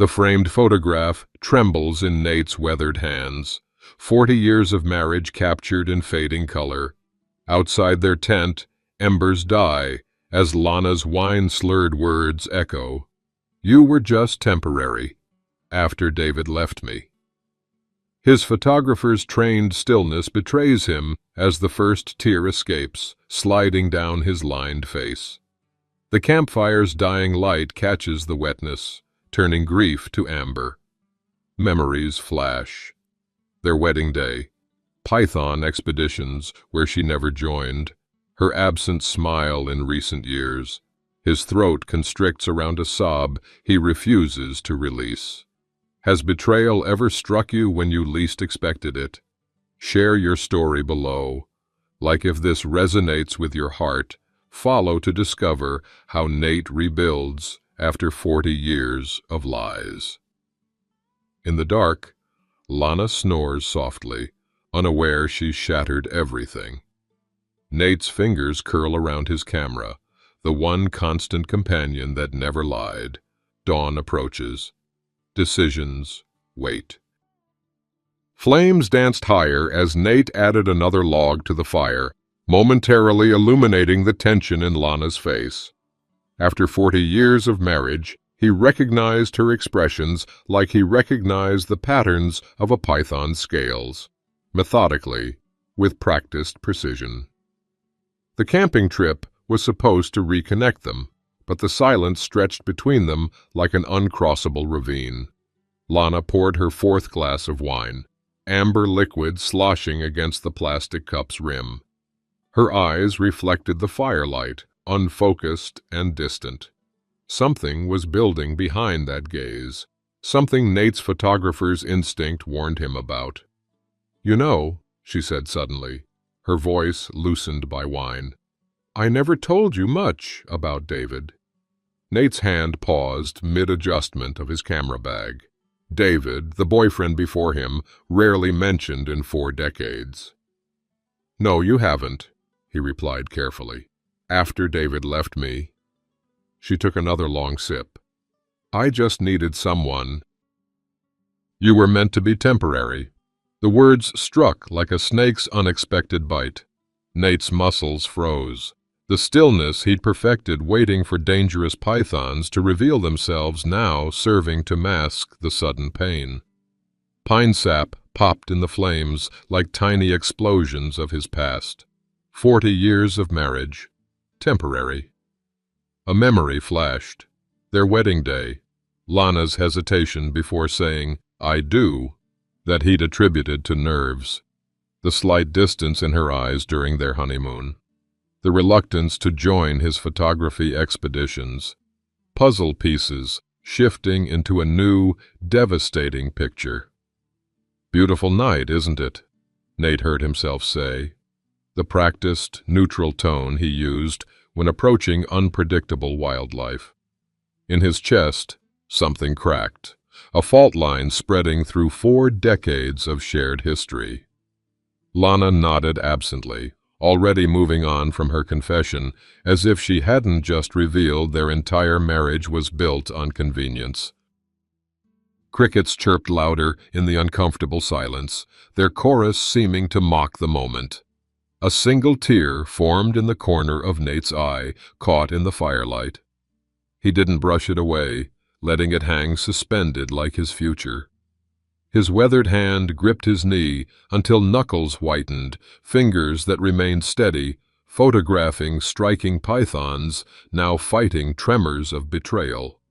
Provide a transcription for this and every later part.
The framed photograph trembles in Nate's weathered hands. 40 years of marriage captured in fading color. Outside their tent, embers die as Lana's wine-slurred words echo. "You were just temporary, after David left me." His photographer's trained stillness betrays him as the first tear escapes, sliding down his lined face. The campfire's dying light catches the wetness, turning grief to amber. Memories flash. Their wedding day, Python expeditions where she never joined, her absent smile in recent years. His throat constricts around a sob he refuses to release. Has betrayal ever struck you when you least expected it? Share your story below. Like if this resonates with your heart, follow to discover how Nate rebuilds after 40 years of lies. In the dark, Lana snores softly, unaware she's shattered everything. Nate's fingers curl around his camera, the one constant companion that never lied. Dawn approaches. Decisions wait. Flames danced higher as Nate added another log to the fire, momentarily illuminating the tension in Lana's face. After 40 years of marriage, he recognized her expressions like he recognized the patterns of a python's scales, methodically, with practiced precision. The camping trip was supposed to reconnect them, but the silence stretched between them like an uncrossable ravine. Lana poured her fourth glass of wine, amber liquid sloshing against the plastic cup's rim. Her eyes reflected the firelight, unfocused and distant. Something was building behind that gaze, something Nate's photographer's instinct warned him about. "You know," she said suddenly, her voice loosened by wine, "I never told you much about David." Nate's hand paused mid-adjustment of his camera bag. David, the boyfriend before him, rarely mentioned in 4 decades. "No, you haven't," he replied carefully. "After David left me." She took another long sip. "I just needed someone." "You were meant to be temporary." The words struck like a snake's unexpected bite. Nate's muscles froze. The stillness he'd perfected waiting for dangerous pythons to reveal themselves now serving to mask the sudden pain. Pine sap popped in the flames like tiny explosions of his past. 40 years of marriage. Temporary. A memory flashed. Their wedding day. Lana's hesitation before saying, "I do," that he'd attributed to nerves. The slight distance in her eyes during their honeymoon. The reluctance to join his photography expeditions. Puzzle pieces shifting into a new, devastating picture. "Beautiful night, isn't it?" Nate heard himself say. The practiced, neutral tone he used when approaching unpredictable wildlife. In his chest, something cracked, a fault line spreading through 4 decades of shared history. Lana nodded absently, already moving on from her confession, as if she hadn't just revealed their entire marriage was built on convenience. Crickets chirped louder in the uncomfortable silence, their chorus seeming to mock the moment. A single tear formed in the corner of Nate's eye, caught in the firelight. He didn't brush it away, letting it hang suspended like his future. His weathered hand gripped his knee until knuckles whitened, fingers that remained steady, photographing striking pythons, now fighting tremors of betrayal.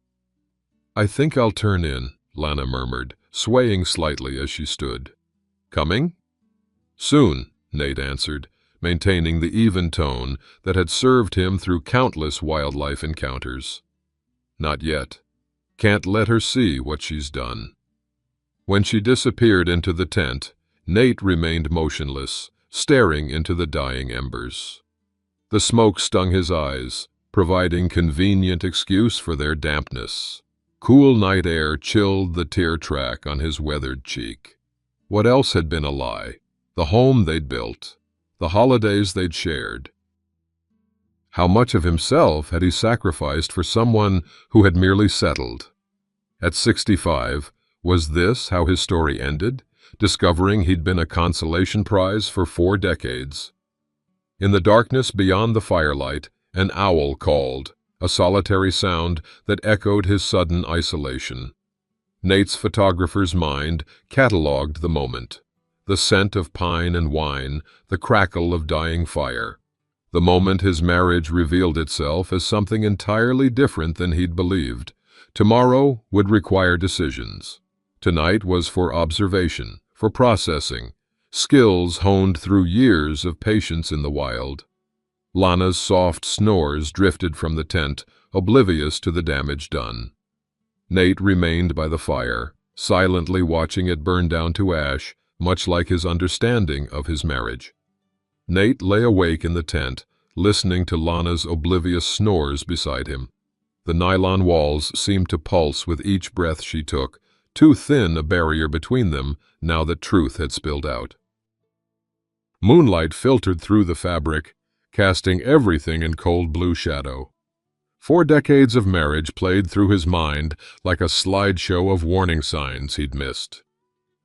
"I think I'll turn in," Lana murmured, swaying slightly as she stood. "Coming?" "Soon," Nate answered, maintaining the even tone that had served him through countless wildlife encounters. "Not yet. Can't let her see what she's done." When she disappeared into the tent, Nate remained motionless, staring into the dying embers. The smoke stung his eyes, providing convenient excuse for their dampness. Cool night air chilled the tear track on his weathered cheek. What else had been a lie? The home they'd built, the holidays they'd shared. How much of himself had he sacrificed for someone who had merely settled? At 65, was this how his story ended? Discovering he'd been a consolation prize for 4 decades. In the darkness beyond the firelight, an owl called, a solitary sound that echoed his sudden isolation. Nate's photographer's mind catalogued the moment. The scent of pine and wine, the crackle of dying fire. The moment his marriage revealed itself as something entirely different than he'd believed. Tomorrow would require decisions. Tonight was for observation, for processing, skills honed through years of patience in the wild. Lana's soft snores drifted from the tent, oblivious to the damage done. Nate remained by the fire, silently watching it burn down to ash, much like his understanding of his marriage. Nate lay awake in the tent, listening to Lana's oblivious snores beside him. The nylon walls seemed to pulse with each breath she took, too thin a barrier between them now that truth had spilled out. Moonlight filtered through the fabric, casting everything in cold blue shadow. 4 decades of marriage played through his mind like a slideshow of warning signs he'd missed.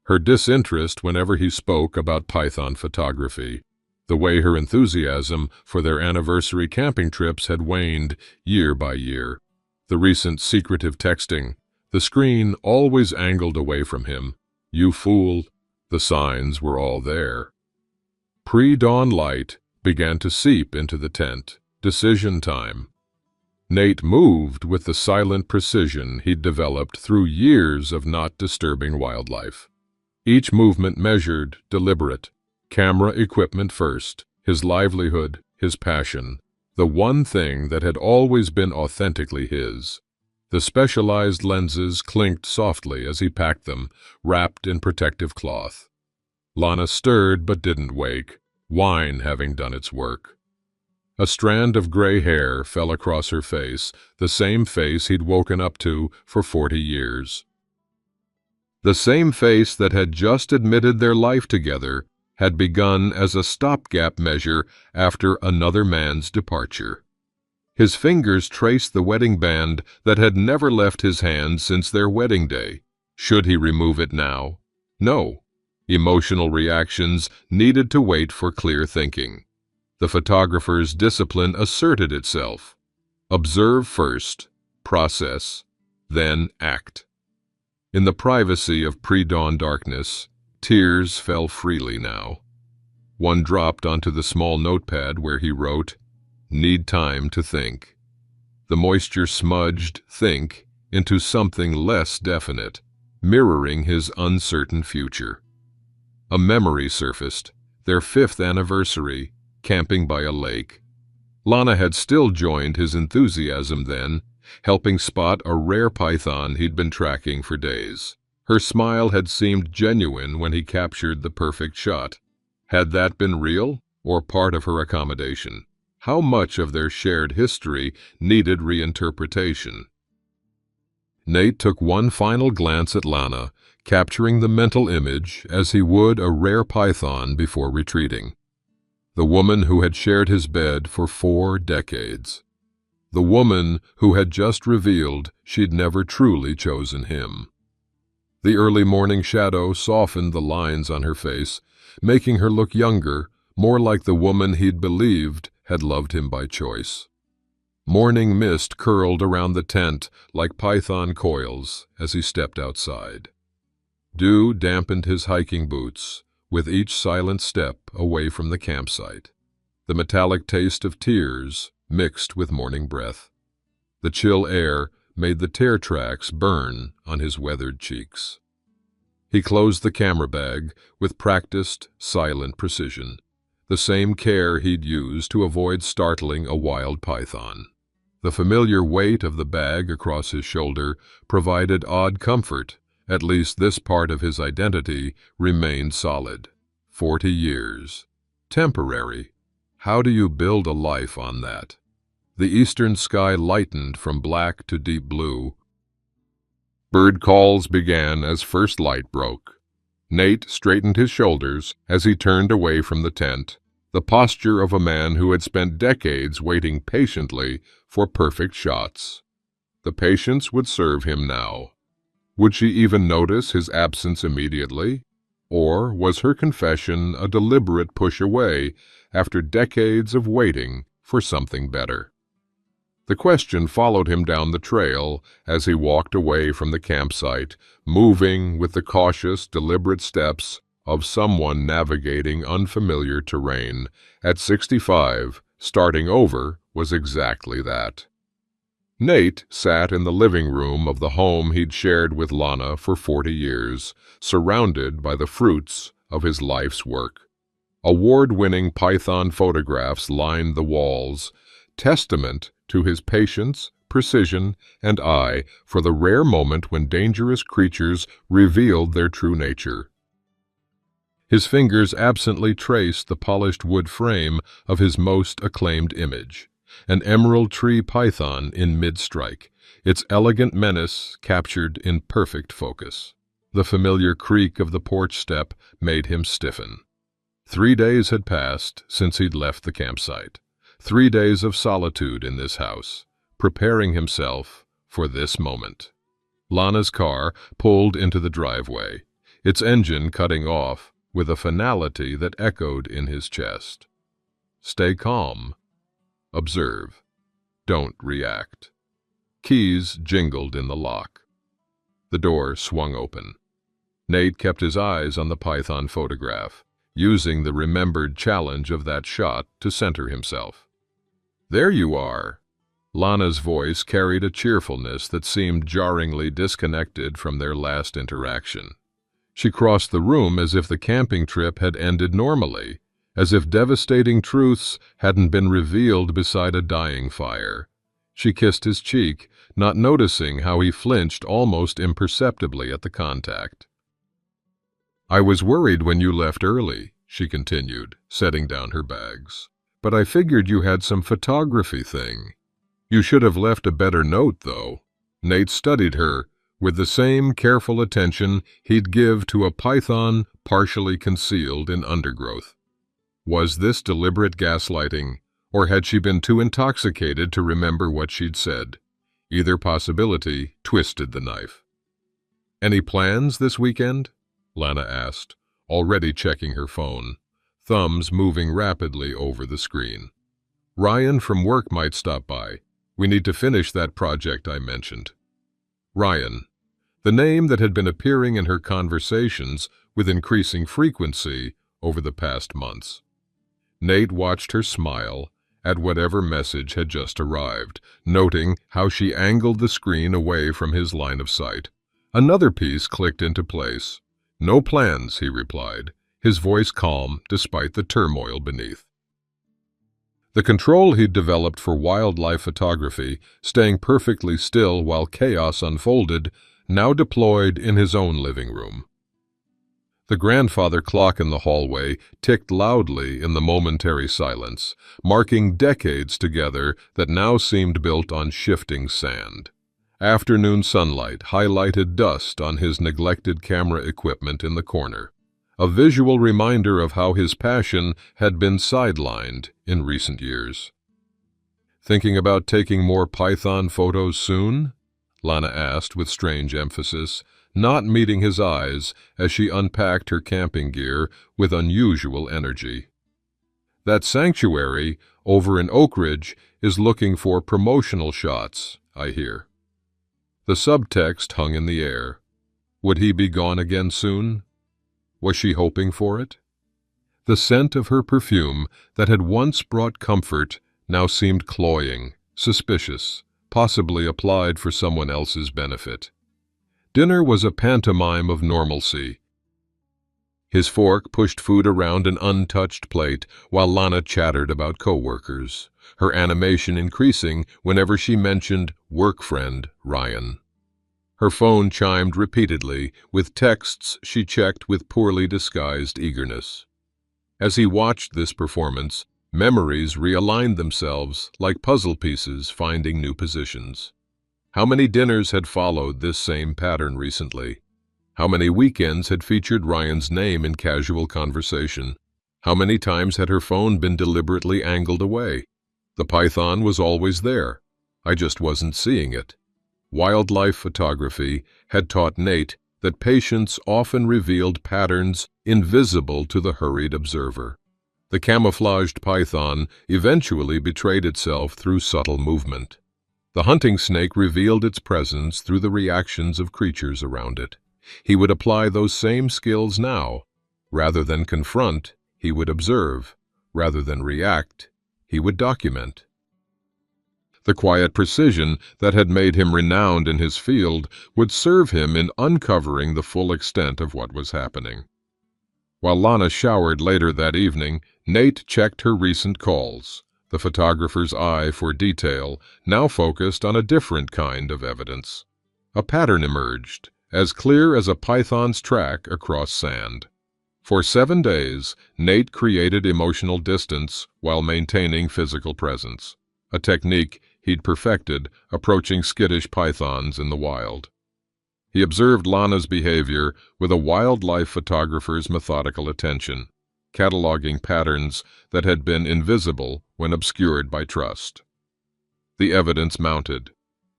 Her disinterest whenever he spoke about python photography, the way her enthusiasm for their anniversary camping trips had waned year by year, the recent secretive texting, the screen always angled away from him. You fool, the signs were all there. Pre-dawn light began to seep into the tent. Decision time. Nate moved with the silent precision he'd developed through years of not disturbing wildlife. Each movement measured, deliberate. Camera equipment first, his livelihood, his passion, the one thing that had always been authentically his. The specialized lenses clinked softly as he packed them, wrapped in protective cloth. Lana stirred but didn't wake, wine having done its work. A strand of gray hair fell across her face, the same face he'd woken up to for 40 years. The same face that had just admitted their life together had begun as a stopgap measure after another man's departure. His fingers traced the wedding band that had never left his hand since their wedding day. Should he remove it now? No. Emotional reactions needed to wait for clear thinking. The photographer's discipline asserted itself. Observe first, process, then act. In the privacy of pre-dawn darkness, tears fell freely now. One dropped onto the small notepad where he wrote, "Need time to think." The moisture smudged "think" into something less definite, mirroring his uncertain future. A memory surfaced, their 5th anniversary, camping by a lake. Lana had still joined his enthusiasm then, helping spot a rare python he'd been tracking for days. Her smile had seemed genuine when he captured the perfect shot. Had that been real, or part of her accommodation? How much of their shared history needed reinterpretation? Nate took one final glance at Lana, capturing the mental image as he would a rare python before retreating. The woman who had shared his bed for 4 decades. The woman who had just revealed she'd never truly chosen him. The early morning shadow softened the lines on her face, making her look younger, more like the woman he'd believed had loved him by choice. Morning mist curled around the tent like python coils as he stepped outside. Dew dampened his hiking boots with each silent step away from the campsite. The metallic taste of tears mixed with morning breath. The chill air made the tear tracks burn on his weathered cheeks. He closed the camera bag with practiced, silent precision, the same care he'd used to avoid startling a wild python. The familiar weight of the bag across his shoulder provided odd comfort. At least this part of his identity remained solid. 40 years. Temporary. How do you build a life on that? The eastern sky lightened from black to deep blue. Bird calls began as first light broke. Nate straightened his shoulders as he turned away from the tent, the posture of a man who had spent decades waiting patiently for perfect shots. The patience would serve him now. Would she even notice his absence immediately? Or was her confession a deliberate push away after decades of waiting for something better? The question followed him down the trail as he walked away from the campsite, moving with the cautious, deliberate steps of someone navigating unfamiliar terrain. At 65, starting over was exactly that. Nate sat in the living room of the home he'd shared with Lana for 40 years, surrounded by the fruits of his life's work. Award-winning Python photographs lined the walls, testament to his patience, precision, and eye for the rare moment when dangerous creatures revealed their true nature. His fingers absently traced the polished wood frame of his most acclaimed image, an emerald tree python in mid-strike, its elegant menace captured in perfect focus. The familiar creak of the porch step made him stiffen. 3 days had passed since he'd left the campsite. 3 days of solitude in this house, preparing himself for this moment. Lana's car pulled into the driveway, its engine cutting off with a finality that echoed in his chest. Stay calm. Observe. Don't react. Keys jingled in the lock. The door swung open. Nate kept his eyes on the python photograph, using the remembered challenge of that shot to center himself. There you are. Lana's voice carried a cheerfulness that seemed jarringly disconnected from their last interaction. She crossed the room as if the camping trip had ended normally, as if devastating truths hadn't been revealed beside a dying fire. She kissed his cheek, not noticing how he flinched almost imperceptibly at the contact. I was worried when you left early, she continued, setting down her bags. But I figured you had some photography thing. You should have left a better note, though. Nate studied her with the same careful attention he'd give to a python partially concealed in undergrowth. Was this deliberate gaslighting, or had she been too intoxicated to remember what she'd said? Either possibility twisted the knife. Any plans this weekend? Lana asked, already checking her phone, thumbs moving rapidly over the screen. Ryan from work might stop by. We need to finish that project I mentioned. Ryan, the name that had been appearing in her conversations with increasing frequency over the past months. Nate watched her smile at whatever message had just arrived, noting how she angled the screen away from his line of sight. Another piece clicked into place. No plans, he replied, his voice calm despite the turmoil beneath. The control he'd developed for wildlife photography, staying perfectly still while chaos unfolded, now deployed in his own living room. The grandfather clock in the hallway ticked loudly in the momentary silence, marking decades together that now seemed built on shifting sand. Afternoon sunlight highlighted dust on his neglected camera equipment in the corner, a visual reminder of how his passion had been sidelined in recent years. Thinking about taking more python photos soon? Lana asked with strange emphasis, not meeting his eyes as she unpacked her camping gear with unusual energy. That sanctuary over in Oak Ridge is looking for promotional shots, I hear. The subtext hung in the air. Would he be gone again soon? Was she hoping for it? The scent of her perfume that had once brought comfort now seemed cloying, suspicious, possibly applied for someone else's benefit. Dinner was a pantomime of normalcy. His fork pushed food around an untouched plate while Lana chattered about coworkers, her animation increasing whenever she mentioned work friend Ryan. Her phone chimed repeatedly with texts she checked with poorly disguised eagerness. As he watched this performance, memories realigned themselves like puzzle pieces finding new positions. How many dinners had followed this same pattern recently? How many weekends had featured Ryan's name in casual conversation? How many times had her phone been deliberately angled away? The python was always there. I just wasn't seeing it. Wildlife photography had taught Nate that patience often revealed patterns invisible to the hurried observer. The camouflaged python eventually betrayed itself through subtle movement. The hunting snake revealed its presence through the reactions of creatures around it. He would apply those same skills now. Rather than confront, he would observe. Rather than react, he would document. The quiet precision that had made him renowned in his field would serve him in uncovering the full extent of what was happening. While Lana showered later that evening, Nate checked her recent calls. The photographer's eye for detail now focused on a different kind of evidence. A pattern emerged, as clear as a python's track across sand. For 7 days, Nate created emotional distance while maintaining physical presence, a technique he'd perfected approaching skittish pythons in the wild. He observed Lana's behavior with a wildlife photographer's methodical attention, cataloging patterns that had been invisible when obscured by trust. The evidence mounted.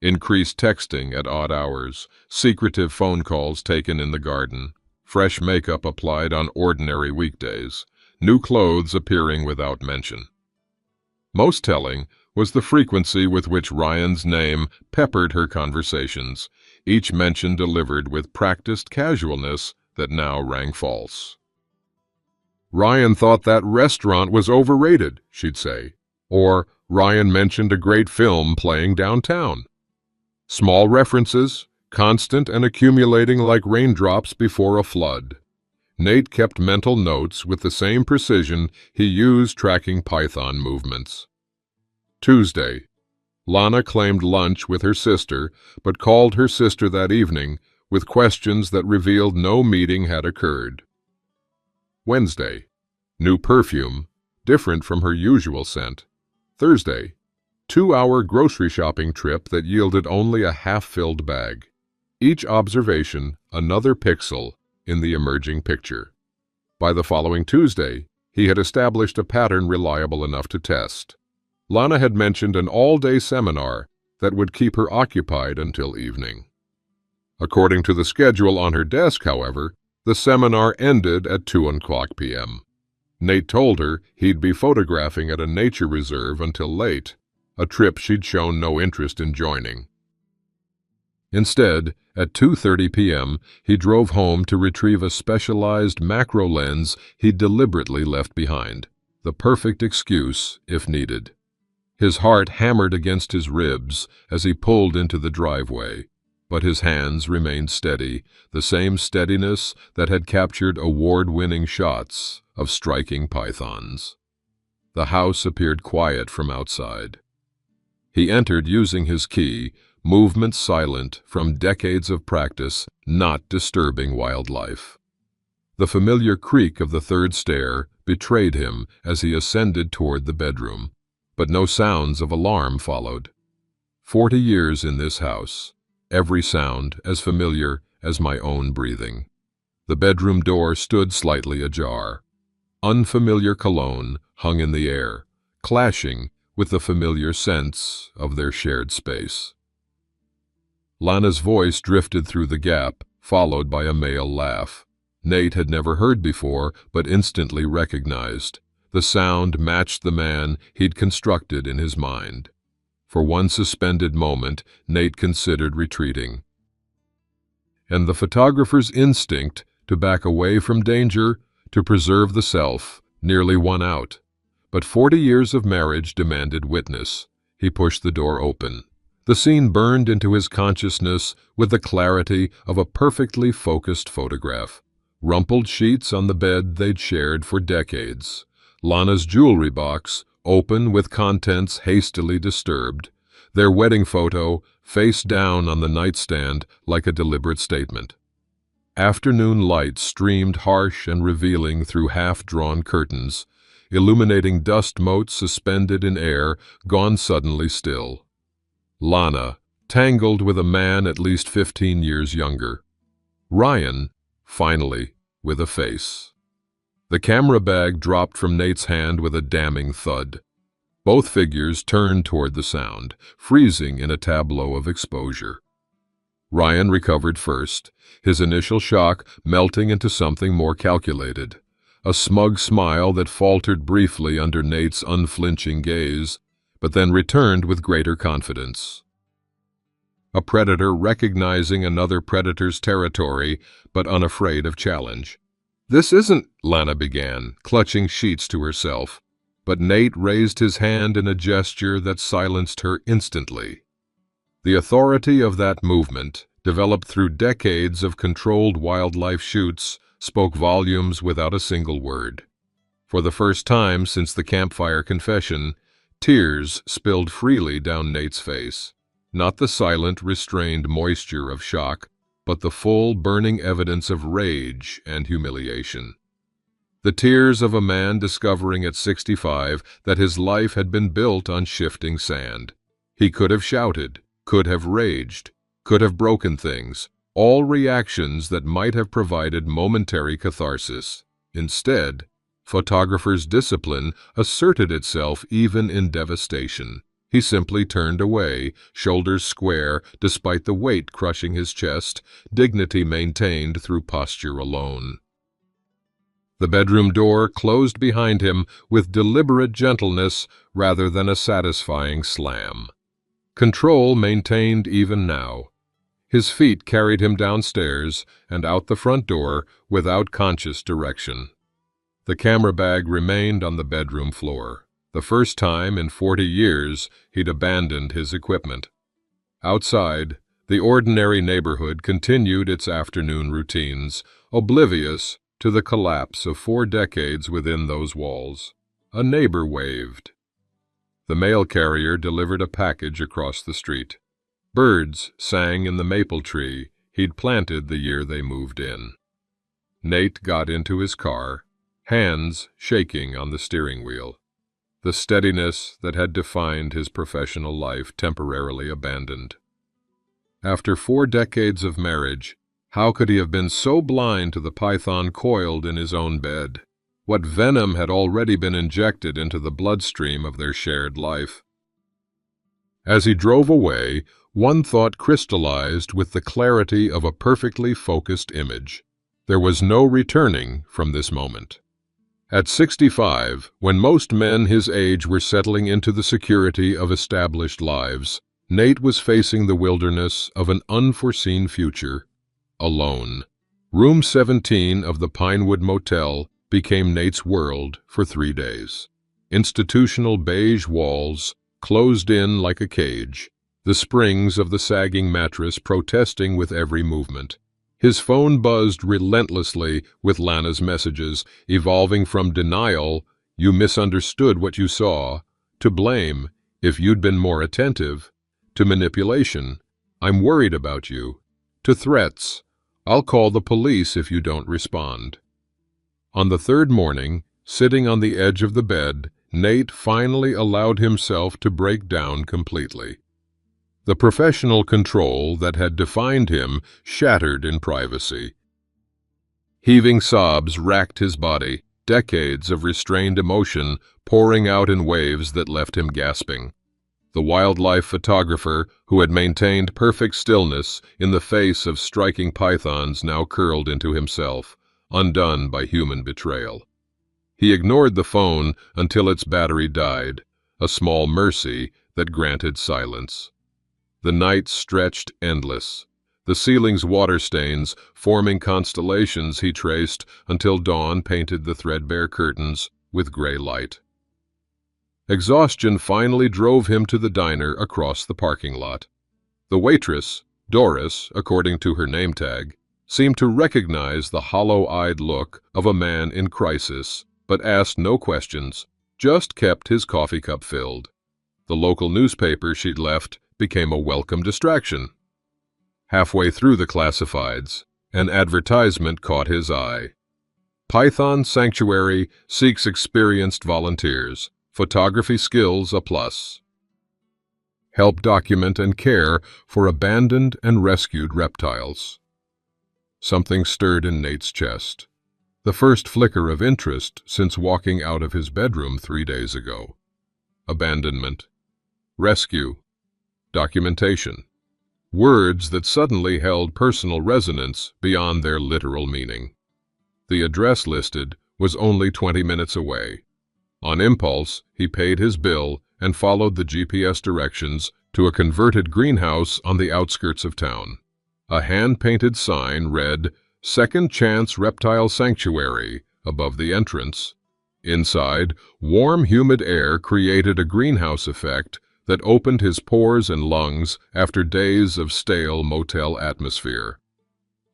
Increased texting at odd hours, secretive phone calls taken in the garden, fresh makeup applied on ordinary weekdays, new clothes appearing without mention. Most telling was the frequency with which Ryan's name peppered her conversations, each mention delivered with practiced casualness that now rang false. "Ryan thought that restaurant was overrated," she'd say. Or, "Ryan mentioned a great film playing downtown." Small references, constant and accumulating like raindrops before a flood. Nate kept mental notes with the same precision he used tracking python movements. Tuesday. Lana claimed lunch with her sister, but called her sister that evening with questions that revealed no meeting had occurred. Wednesday. New perfume, different from her usual scent. Thursday. 2-hour grocery shopping trip that yielded only a half-filled bag. Each observation, another pixel in the emerging picture. By the following Tuesday, he had established a pattern reliable enough to test. Lana had mentioned an all-day seminar that would keep her occupied until evening. According to the schedule on her desk, however, the seminar ended at 2:00 p.m. Nate told her he'd be photographing at a nature reserve until late, a trip she'd shown no interest in joining. Instead, at 2:30 p.m., he drove home to retrieve a specialized macro lens he'd deliberately left behind, the perfect excuse if needed. His heart hammered against his ribs as he pulled into the driveway, but his hands remained steady, the same steadiness that had captured award-winning shots of striking pythons. The house appeared quiet from outside. He entered using his key, movements silent from decades of practice, not disturbing wildlife. The familiar creak of the third stair betrayed him as he ascended toward the bedroom, but no sounds of alarm followed. 40 years in this house, every sound as familiar as my own breathing. The bedroom door stood slightly ajar. Unfamiliar cologne hung in the air, clashing with the familiar sense of their shared space. Lana's voice drifted through the gap, followed by a male laugh. Nate had never heard before, but instantly recognized. The sound matched the man he'd constructed in his mind. For one suspended moment, Nate considered retreating. And the photographer's instinct to back away from danger, to preserve the self, nearly won out. But 40 years of marriage demanded witness. He pushed the door open. The scene burned into his consciousness with the clarity of a perfectly focused photograph. Rumpled sheets on the bed they'd shared for decades. Lana's jewelry box, open with contents hastily disturbed. Their wedding photo, face down on the nightstand like a deliberate statement. Afternoon light streamed harsh and revealing through half-drawn curtains, illuminating dust motes suspended in air, gone suddenly still. Lana, tangled with a man at least 15 years younger. Ryan, finally, with a face. The camera bag dropped from Nate's hand with a damning thud. Both figures turned toward the sound, freezing in a tableau of exposure. Ryan recovered first, his initial shock melting into something more calculated. A smug smile that faltered briefly under Nate's unflinching gaze, but then returned with greater confidence. A predator recognizing another predator's territory, but unafraid of challenge. "This isn't," Lana began, clutching sheets to herself, but Nate raised his hand in a gesture that silenced her instantly. The authority of that movement, developed through decades of controlled wildlife shoots, spoke volumes without a single word. For the first time since the campfire confession, tears spilled freely down Nate's face. Not the silent, restrained moisture of shock, but the full, burning evidence of rage and humiliation. The tears of a man discovering at 65 that his life had been built on shifting sand. He could have shouted, could have raged, could have broken things, all reactions that might have provided momentary catharsis. Instead, photographer's discipline asserted itself even in devastation. He simply turned away, shoulders square despite the weight crushing his chest, dignity maintained through posture alone. The bedroom door closed behind him with deliberate gentleness rather than a satisfying slam. Control maintained even now. His feet carried him downstairs and out the front door without conscious direction. The camera bag remained on the bedroom floor. The first time in 40 years he'd abandoned his equipment. Outside, the ordinary neighborhood continued its afternoon routines, oblivious to the collapse of 4 decades within those walls. A neighbor waved. The mail carrier delivered a package across the street. Birds sang in the maple tree he'd planted the year they moved in. Nate got into his car, hands shaking on the steering wheel. The steadiness that had defined his professional life temporarily abandoned. After 4 decades of marriage, how could he have been so blind to the python coiled in his own bed? What venom had already been injected into the bloodstream of their shared life? As he drove away, one thought crystallized with the clarity of a perfectly focused image. There was no returning from this moment. At 65, when most men his age were settling into the security of established lives, Nate was facing the wilderness of an unforeseen future, alone. Room 17 of the Pinewood Motel became Nate's world for 3 days. Institutional beige walls, closed in like a cage, the springs of the sagging mattress protesting with every movement. His phone buzzed relentlessly with Lana's messages, evolving from denial, "You misunderstood what you saw," to blame, "If you'd been more attentive," to manipulation, "I'm worried about you," to threats, "I'll call the police if you don't respond." On the 3rd morning, sitting on the edge of the bed, Nate finally allowed himself to break down completely. The professional control that had defined him shattered in privacy. Heaving sobs racked his body, decades of restrained emotion pouring out in waves that left him gasping. The wildlife photographer, who had maintained perfect stillness in the face of striking pythons, now curled into himself, undone by human betrayal. He ignored the phone until its battery died, a small mercy that granted silence. The night stretched endless, the ceiling's water stains forming constellations he traced until dawn painted the threadbare curtains with gray light. Exhaustion finally drove him to the diner across the parking lot. The waitress, Doris, according to her name tag, seemed to recognize the hollow-eyed look of a man in crisis, but asked no questions, just kept his coffee cup filled. The local newspaper she'd left became a welcome distraction. Halfway through the classifieds, an advertisement caught his eye. Python Sanctuary seeks experienced volunteers. Photography skills a plus. Help document and care for abandoned and rescued reptiles. Something stirred in Nate's chest. The first flicker of interest since walking out of his bedroom 3 days ago. Abandonment. Rescue. Documentation. words that suddenly held personal resonance beyond their literal meaning. The address listed was only 20 minutes away. On impulse, he paid his bill and followed the GPS directions to a converted greenhouse on the outskirts of town. A hand-painted sign read, "Second Chance Reptile Sanctuary," above the entrance. Inside, warm, humid air created a greenhouse effect that opened his pores and lungs after days of stale motel atmosphere.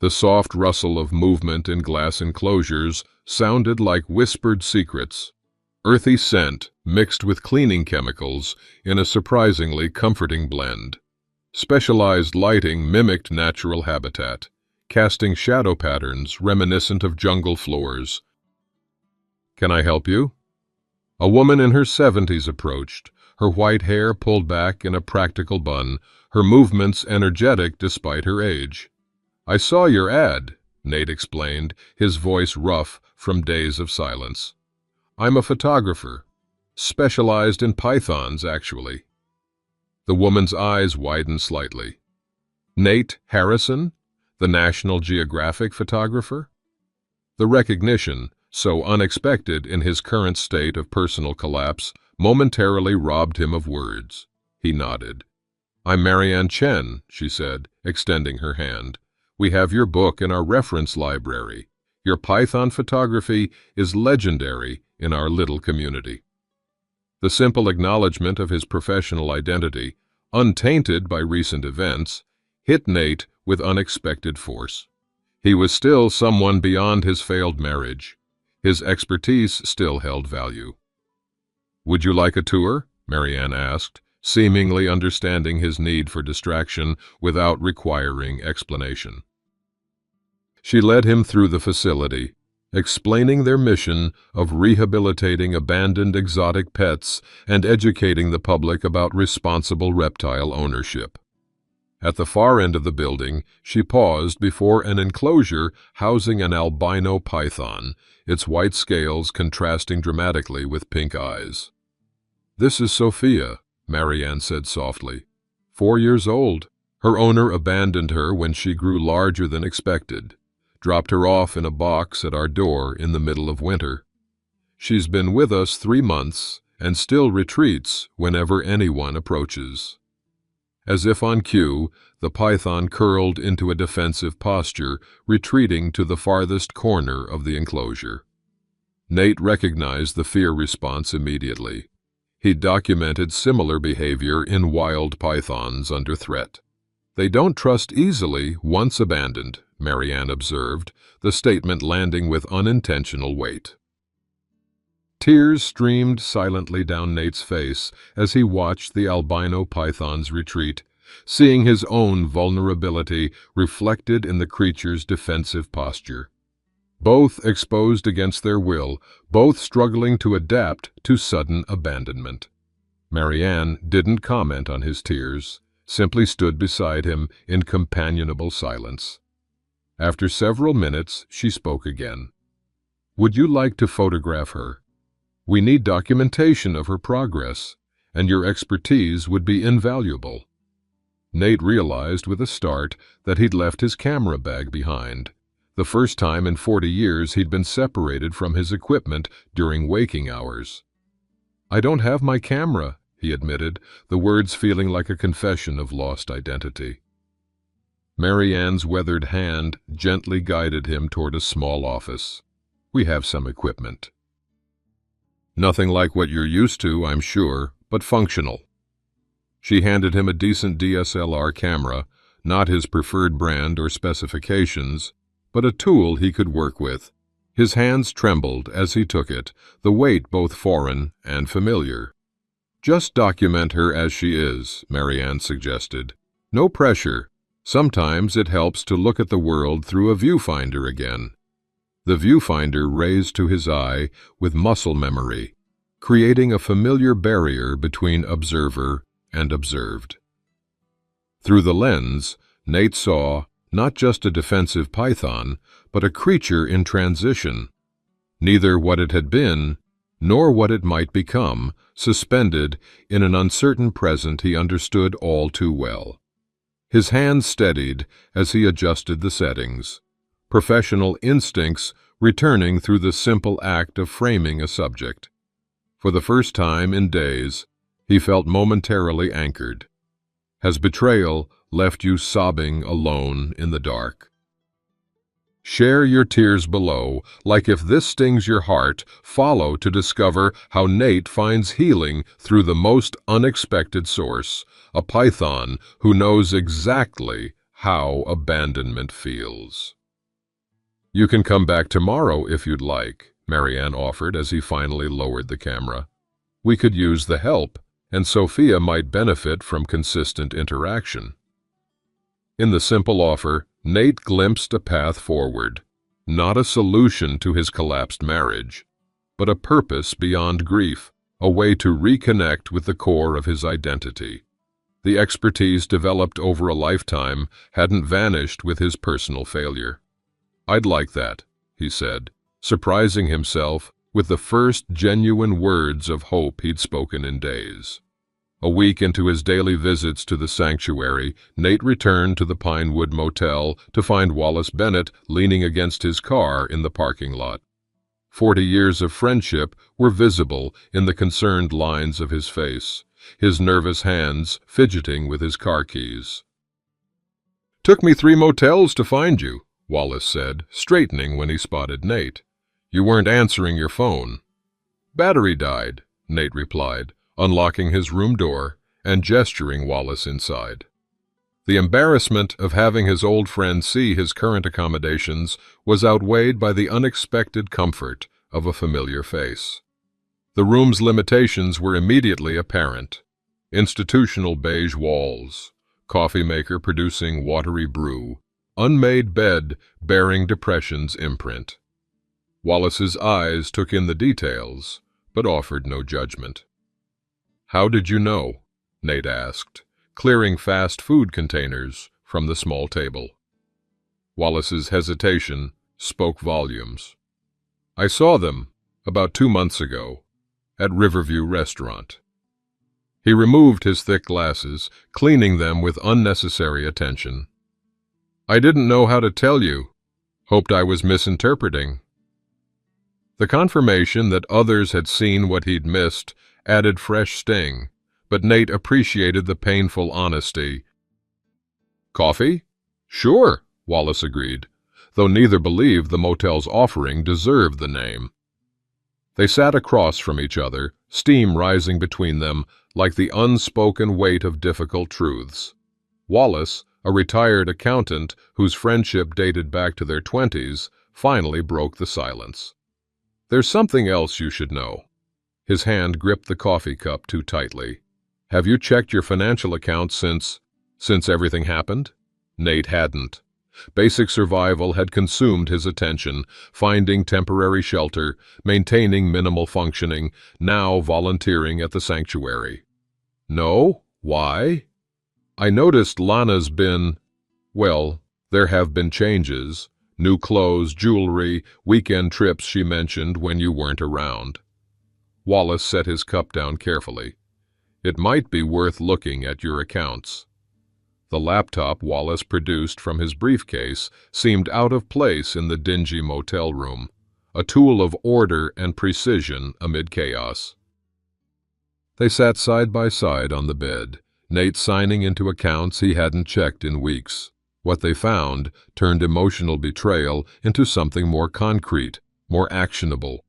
The soft rustle of movement in glass enclosures sounded like whispered secrets. Earthy scent mixed with cleaning chemicals in a surprisingly comforting blend. Specialized lighting mimicked natural habitat, casting shadow patterns reminiscent of jungle floors. "Can I help you?" A woman in her 70s approached, her white hair pulled back in a practical bun, her movements energetic despite her age. "I saw your ad," Nate explained, his voice rough from days of silence. "I'm a photographer, specialized in pythons, actually." The woman's eyes widened slightly. "Nate Harrison, the National Geographic photographer?" The recognition, so unexpected in his current state of personal collapse, momentarily robbed him of words. He nodded. "I'm Marianne Chen," she said, extending her hand. "We have your book in our reference library. Your python photography is legendary in our little community." The simple acknowledgement of his professional identity, untainted by recent events, hit Nate with unexpected force. He was still someone beyond his failed marriage. His expertise still held value. "Would you like a tour?" Marianne asked, seemingly understanding his need for distraction without requiring explanation. She led him through the facility, explaining their mission of rehabilitating abandoned exotic pets and educating the public about responsible reptile ownership. At the far end of the building, she paused before an enclosure housing an albino python, its white scales contrasting dramatically with pink eyes. "This is Sophia," Marianne said softly. 4 years old. Her owner abandoned her when she grew larger than expected, dropped her off in a box at our door in the middle of winter. She's been with us 3 months and still retreats whenever anyone approaches. As if on cue, the python curled into a defensive posture, retreating to the farthest corner of the enclosure. Nate recognized the fear response immediately. He documented similar behavior in wild pythons under threat. "They don't trust easily once abandoned," Marianne observed, the statement landing with unintentional weight. Tears streamed silently down Nate's face as he watched the albino python's retreat, seeing his own vulnerability reflected in the creature's defensive posture. Both exposed against their will, both struggling to adapt to sudden abandonment. Marianne didn't comment on his tears, simply stood beside him in companionable silence. After several minutes, she spoke again. "Would you like to photograph her? We need documentation of her progress, and your expertise would be invaluable." Nate realized with a start that he'd left his camera bag behind. The first time in 40 years he'd been separated from his equipment during waking hours. "I don't have my camera," he admitted, the words feeling like a confession of lost identity. Marianne's weathered hand gently guided him toward a small office. "We have some equipment. Nothing like what you're used to, I'm sure, but functional." She handed him a decent DSLR camera, not his preferred brand or specifications, but a tool he could work with. His hands trembled as he took it, the weight both foreign and familiar. "Just document her as she is," Marianne suggested. "No pressure. Sometimes it helps to look at the world through a viewfinder again." The viewfinder raised to his eye with muscle memory, creating a familiar barrier between observer and observed. Through the lens, Nate saw not just a defensive python, but a creature in transition. Neither what it had been, nor what it might become, suspended in an uncertain present he understood all too well. His hand steadied as he adjusted the settings, professional instincts returning through the simple act of framing a subject. For the first time in days, he felt momentarily anchored. Has betrayal left you sobbing alone in the dark? Share your tears below, like if this stings your heart, follow to discover how Nate finds healing through the most unexpected source, a python who knows exactly how abandonment feels. You can come back tomorrow if you'd like, Marianne offered as he finally lowered the camera. We could use the help, and Sophia might benefit from consistent interaction. In the simple offer, Nate glimpsed a path forward, not a solution to his collapsed marriage, but a purpose beyond grief, a way to reconnect with the core of his identity. The expertise developed over a lifetime hadn't vanished with his personal failure. "I'd like that," he said, surprising himself with the first genuine words of hope he'd spoken in days. A week into his daily visits to the sanctuary, Nate returned to the Pinewood Motel to find Wallace Bennett leaning against his car in the parking lot. 40 years of friendship were visible in the concerned lines of his face, his nervous hands fidgeting with his car keys. "Took me 3 motels to find you," Wallace said, straightening when he spotted Nate. "You weren't answering your phone." "Battery died," Nate replied, unlocking his room door and gesturing Wallace inside. The embarrassment of having his old friend see his current accommodations was outweighed by the unexpected comfort of a familiar face. The room's limitations were immediately apparent. Institutional beige walls, coffee maker producing watery brew, unmade bed bearing depression's imprint. Wallace's eyes took in the details, but offered no judgment. "How did you know?" Nate asked, clearing fast food containers from the small table. Wallace's hesitation spoke volumes. "I saw them about 2 months ago at Riverview Restaurant." He removed his thick glasses, cleaning them with unnecessary attention. "I didn't know how to tell you. Hoped I was misinterpreting." The confirmation that others had seen what he'd missed added fresh sting, but Nate appreciated the painful honesty. "Coffee?" "Sure," Wallace agreed, though neither believed the motel's offering deserved the name. They sat across from each other, steam rising between them like the unspoken weight of difficult truths. Wallace, a retired accountant whose friendship dated back to their 20s, finally broke the silence. "There's something else you should know." His hand gripped the coffee cup too tightly. "Have you checked your financial accounts since everything happened?" Nate hadn't. Basic survival had consumed his attention, finding temporary shelter, maintaining minimal functioning, now volunteering at the sanctuary. "No? Why?" "I noticed Lana's been, well, there have been changes. New clothes, jewelry, weekend trips she mentioned when you weren't around." Wallace set his cup down carefully. "It might be worth looking at your accounts." The laptop Wallace produced from his briefcase seemed out of place in the dingy motel room, a tool of order and precision amid chaos. They sat side by side on the bed, Nate signing into accounts he hadn't checked in weeks. What they found turned emotional betrayal into something more concrete, more actionable.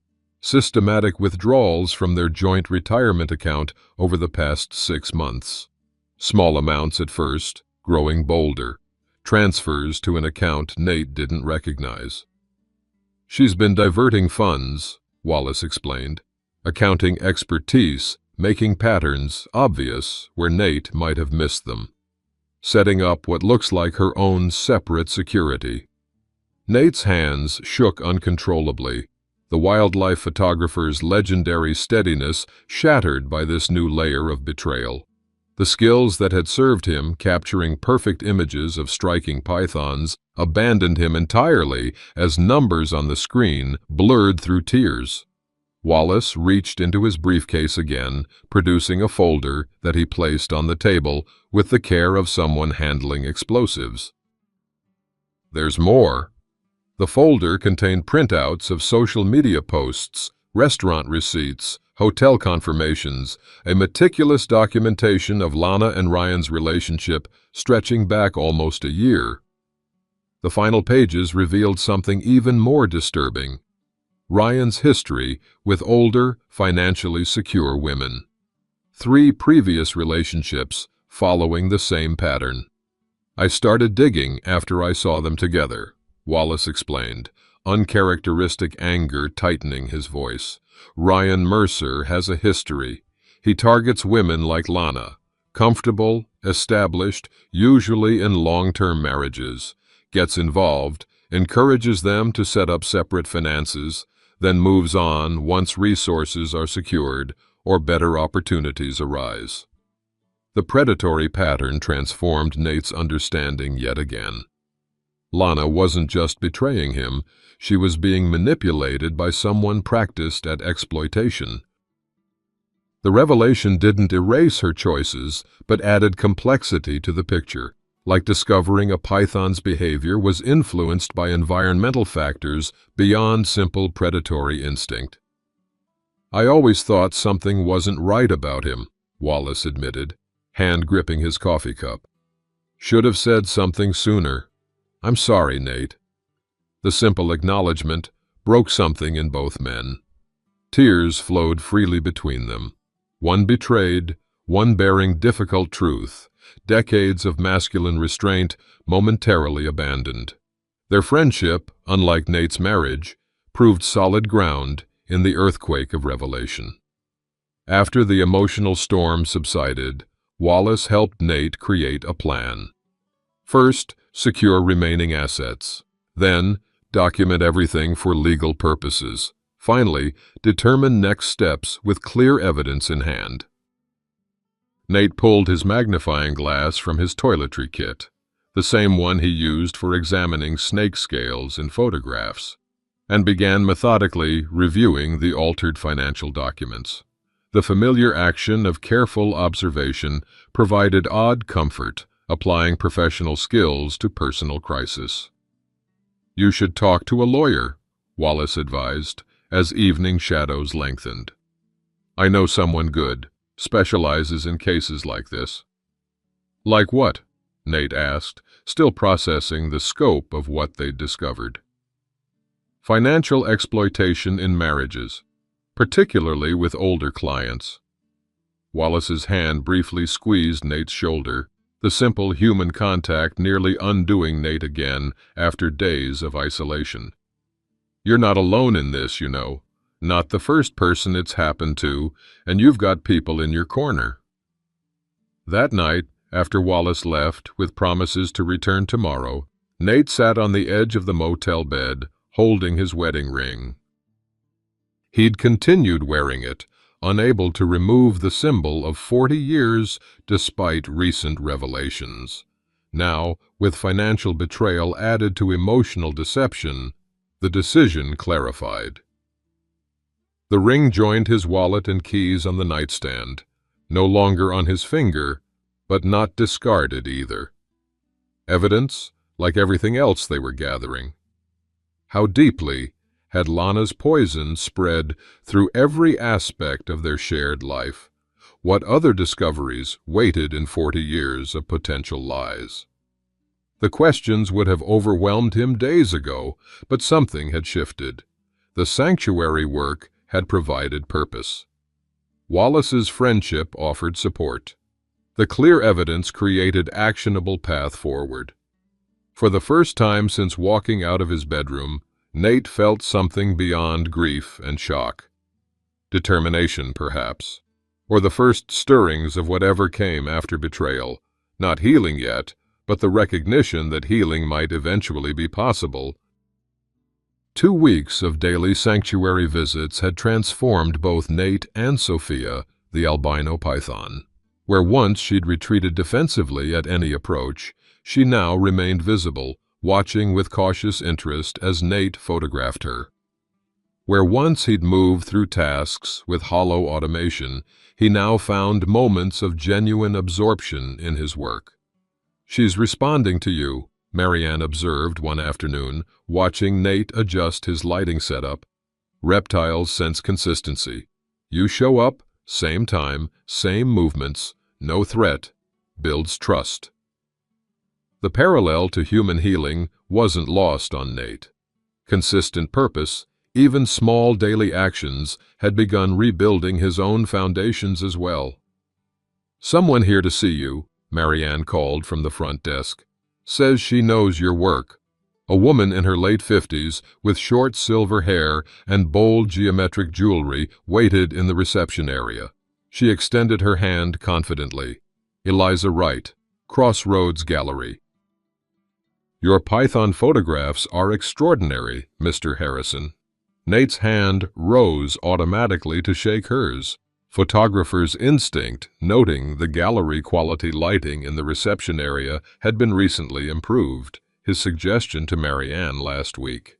Systematic withdrawals from their joint retirement account over the past 6 months. Small amounts at first, growing bolder. Transfers to an account Nate didn't recognize. "She's been diverting funds," Wallace explained. Accounting expertise, making patterns obvious where Nate might have missed them. Setting up what looks like her own separate security. Nate's hands shook uncontrollably, the wildlife photographer's legendary steadiness shattered by this new layer of betrayal. The skills that had served him capturing perfect images of striking pythons abandoned him entirely as numbers on the screen blurred through tears. Wallace reached into his briefcase again, producing a folder that he placed on the table with the care of someone handling explosives. "There's more." The folder contained printouts of social media posts, restaurant receipts, hotel confirmations, a meticulous documentation of Lana and Ryan's relationship stretching back almost a year. The final pages revealed something even more disturbing: Ryan's history with older, financially secure women. 3 previous relationships following the same pattern. "I started digging after I saw them together," Wallace explained, uncharacteristic anger tightening his voice. "Ryan Mercer has a history. He targets women like Lana, comfortable, established, usually in long-term marriages, gets involved, encourages them to set up separate finances, then moves on once resources are secured or better opportunities arise." The predatory pattern transformed Nate's understanding yet again. Lana wasn't just betraying him, she was being manipulated by someone practiced at exploitation. The revelation didn't erase her choices, but added complexity to the picture, like discovering a python's behavior was influenced by environmental factors beyond simple predatory instinct. "I always thought something wasn't right about him," Wallace admitted, hand gripping his coffee cup. "Should have said something sooner. I'm sorry, Nate." The simple acknowledgement broke something in both men. Tears flowed freely between them. One betrayed, one bearing difficult truth, decades of masculine restraint momentarily abandoned. Their friendship, unlike Nate's marriage, proved solid ground in the earthquake of revelation. After the emotional storm subsided, Wallace helped Nate create a plan. First, secure remaining assets. Then, document everything for legal purposes. Finally, determine next steps with clear evidence in hand. Nate pulled his magnifying glass from his toiletry kit, the same one he used for examining snake scales in photographs, and began methodically reviewing the altered financial documents. The familiar action of careful observation provided odd comfort, applying professional skills to personal crisis. "You should talk to a lawyer," Wallace advised, as evening shadows lengthened. "I know someone good, specializes in cases like this." "Like what?" Nate asked, still processing the scope of what they'd discovered. "Financial exploitation in marriages, particularly with older clients." Wallace's hand briefly squeezed Nate's shoulder, the simple human contact nearly undoing Nate again after days of isolation. "You're not alone in this, you know. Not the first person it's happened to, and you've got people in your corner." That night, after Wallace left with promises to return tomorrow, Nate sat on the edge of the motel bed, holding his wedding ring. He'd continued wearing it, unable to remove the symbol of 40 years despite recent revelations. Now, with financial betrayal added to emotional deception, the decision clarified. The ring joined his wallet and keys on the nightstand, no longer on his finger, but not discarded either. Evidence, like everything else they were gathering. How deeply had Lana's poison spread through every aspect of their shared life? What other discoveries waited in 40 years of potential lies? The questions would have overwhelmed him days ago, but something had shifted. The sanctuary work had provided purpose. Wallace's friendship offered support. The clear evidence created actionable path forward. For the first time since walking out of his bedroom, Nate felt something beyond grief and shock. Determination, perhaps, or the first stirrings of whatever came after betrayal. Not healing yet, but the recognition that healing might eventually be possible. 2 weeks of daily sanctuary visits had transformed both Nate and Sophia, the albino python. Where once she'd retreated defensively at any approach, she now remained visible, watching with cautious interest as Nate photographed her. Where once he'd moved through tasks with hollow automation, he now found moments of genuine absorption in his work. "She's responding to you," Marianne observed one afternoon, watching Nate adjust his lighting setup. Reptiles sense consistency. You show up, same time, same movements, no threat, builds trust. The parallel to human healing wasn't lost on Nate. Consistent purpose, even small daily actions, had begun rebuilding his own foundations as well. "Someone here to see you," Marianne called from the front desk. "Says she knows your work." A woman in her late 50s, with short silver hair and bold geometric jewelry, waited in the reception area. She extended her hand confidently. "Eliza Wright, Crossroads Gallery." "Your Python photographs are extraordinary, Mr. Harrison." Nate's hand rose automatically to shake hers. Photographer's instinct, noting the gallery-quality lighting in the reception area, had been recently improved. His suggestion to Marianne last week.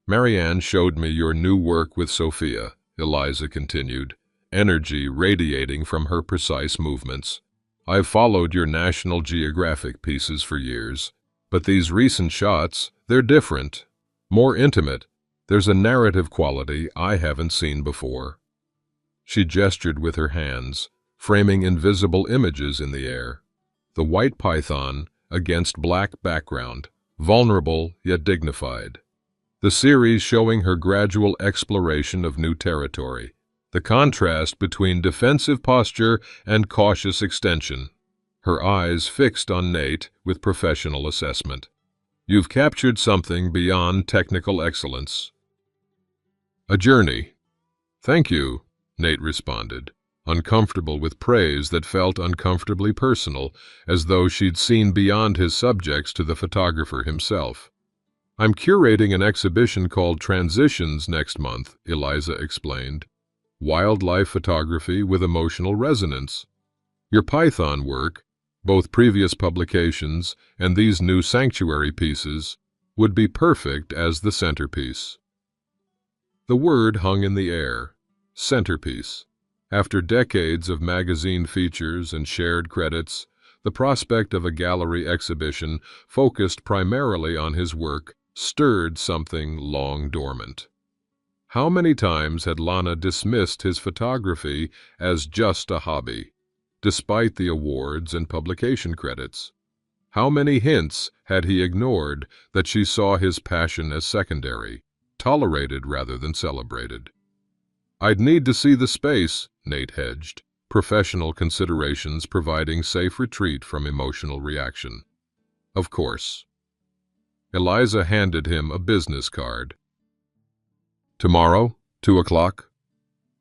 "Marianne showed me your new work with Sophia," Eliza continued, energy radiating from her precise movements. "I've followed your National Geographic pieces for years, but these recent shots, they're different, more intimate. There's a narrative quality I haven't seen before." She gestured with her hands, framing invisible images in the air. The white python against black background, vulnerable yet dignified. The series showing her gradual exploration of new territory, the contrast between defensive posture and cautious extension. Her eyes fixed on Nate with professional assessment. "You've captured something beyond technical excellence. A journey." "Thank you," Nate responded, uncomfortable with praise that felt uncomfortably personal, as though she'd seen beyond his subjects to the photographer himself. "I'm curating an exhibition called Transitions next month," Eliza explained. "Wildlife photography with emotional resonance. Your Python work, both previous publications and these new sanctuary pieces, would be perfect as the centerpiece." The word hung in the air. Centerpiece. After decades of magazine features and shared credits, the prospect of a gallery exhibition focused primarily on his work stirred something long dormant. How many times had Lana dismissed his photography as just a hobby, despite the awards and publication credits? How many hints had he ignored that she saw his passion as secondary, tolerated rather than celebrated? "I'd need to see the space," Nate hedged, professional considerations providing safe retreat from emotional reaction. "Of course." Eliza handed him a business card. "Tomorrow, 2 o'clock?"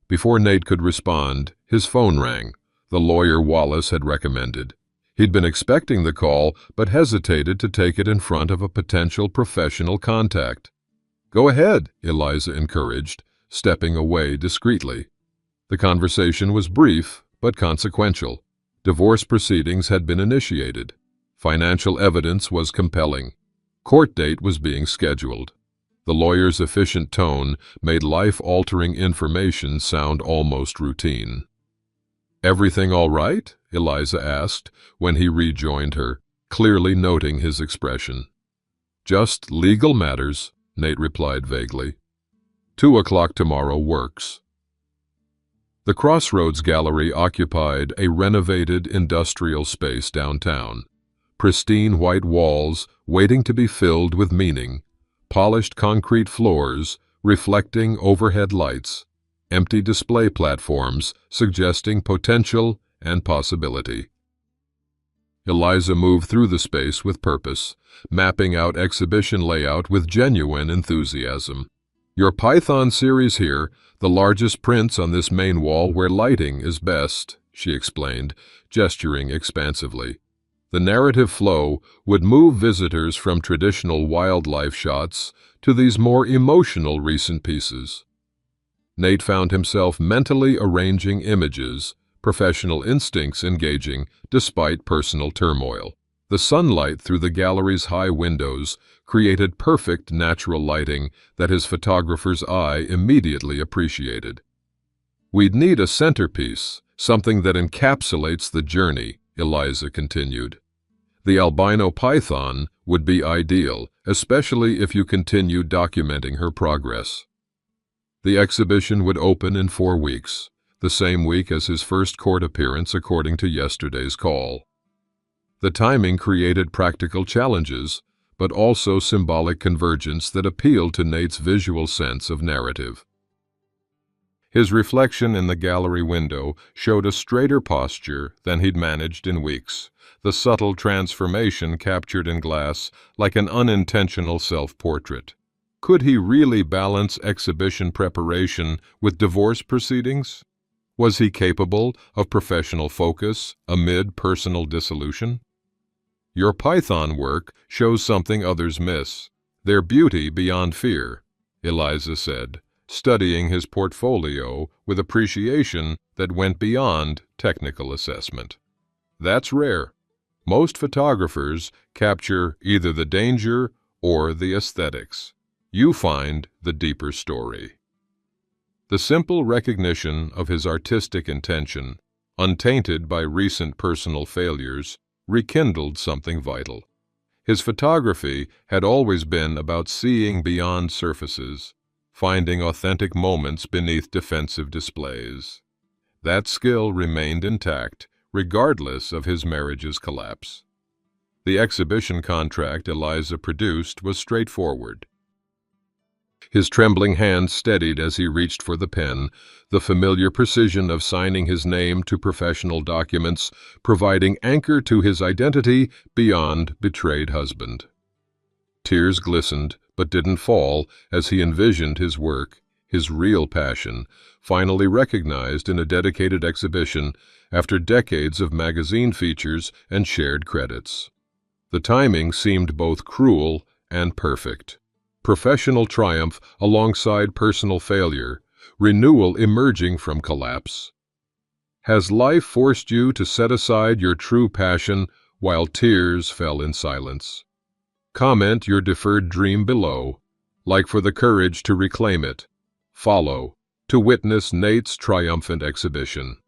Before Nate could respond, his phone rang. The lawyer Wallace had recommended. He'd been expecting the call, but hesitated to take it in front of a potential professional contact. "Go ahead," Eliza encouraged, stepping away discreetly. The conversation was brief, but consequential. Divorce proceedings had been initiated. Financial evidence was compelling. Court date was being scheduled. The lawyer's efficient tone made life-altering information sound almost routine. "Everything all right?" Eliza asked when he rejoined her, clearly noting his expression. "Just legal matters," Nate replied vaguely. 2 o'clock tomorrow works." The Crossroads Gallery occupied a renovated industrial space downtown. Pristine white walls waiting to be filled with meaning, polished concrete floors reflecting overhead lights, empty display platforms suggesting potential and possibility. Eliza moved through the space with purpose, mapping out exhibition layout with genuine enthusiasm. "Your Python series here, the largest prints on this main wall where lighting is best," she explained, gesturing expansively. The narrative flow would move visitors from traditional wildlife shots to these more emotional recent pieces. Nate found himself mentally arranging images, professional instincts engaging despite personal turmoil. The sunlight through the gallery's high windows created perfect natural lighting that his photographer's eye immediately appreciated. "We'd need a centerpiece, something that encapsulates the journey," Eliza continued. "The albino python would be ideal, especially if you continue documenting her progress." The exhibition would open in 4 weeks, the same week as his first court appearance according to yesterday's call. The timing created practical challenges, but also symbolic convergence that appealed to Nate's visual sense of narrative. His reflection in the gallery window showed a straighter posture than he'd managed in weeks, the subtle transformation captured in glass like an unintentional self-portrait. Could he really balance exhibition preparation with divorce proceedings? Was he capable of professional focus amid personal dissolution? "Your python work shows something others miss, their beauty beyond fear," Eliza said, studying his portfolio with appreciation that went beyond technical assessment. "That's rare. Most photographers capture either the danger or the aesthetics. You find the deeper story." The simple recognition of his artistic intention, untainted by recent personal failures, rekindled something vital. His photography had always been about seeing beyond surfaces, finding authentic moments beneath defensive displays. That skill remained intact, regardless of his marriage's collapse. The exhibition contract Eliza produced was straightforward. His trembling hand steadied as he reached for the pen, the familiar precision of signing his name to professional documents, providing anchor to his identity beyond betrayed husband. Tears glistened, but didn't fall as he envisioned his work, his real passion, finally recognized in a dedicated exhibition after decades of magazine features and shared credits. The timing seemed both cruel and perfect. Professional triumph alongside personal failure, renewal emerging from collapse. Has life forced you to set aside your true passion while tears fell in silence? Comment your deferred dream below, like for the courage to reclaim it. Follow, to witness Nate's triumphant exhibition.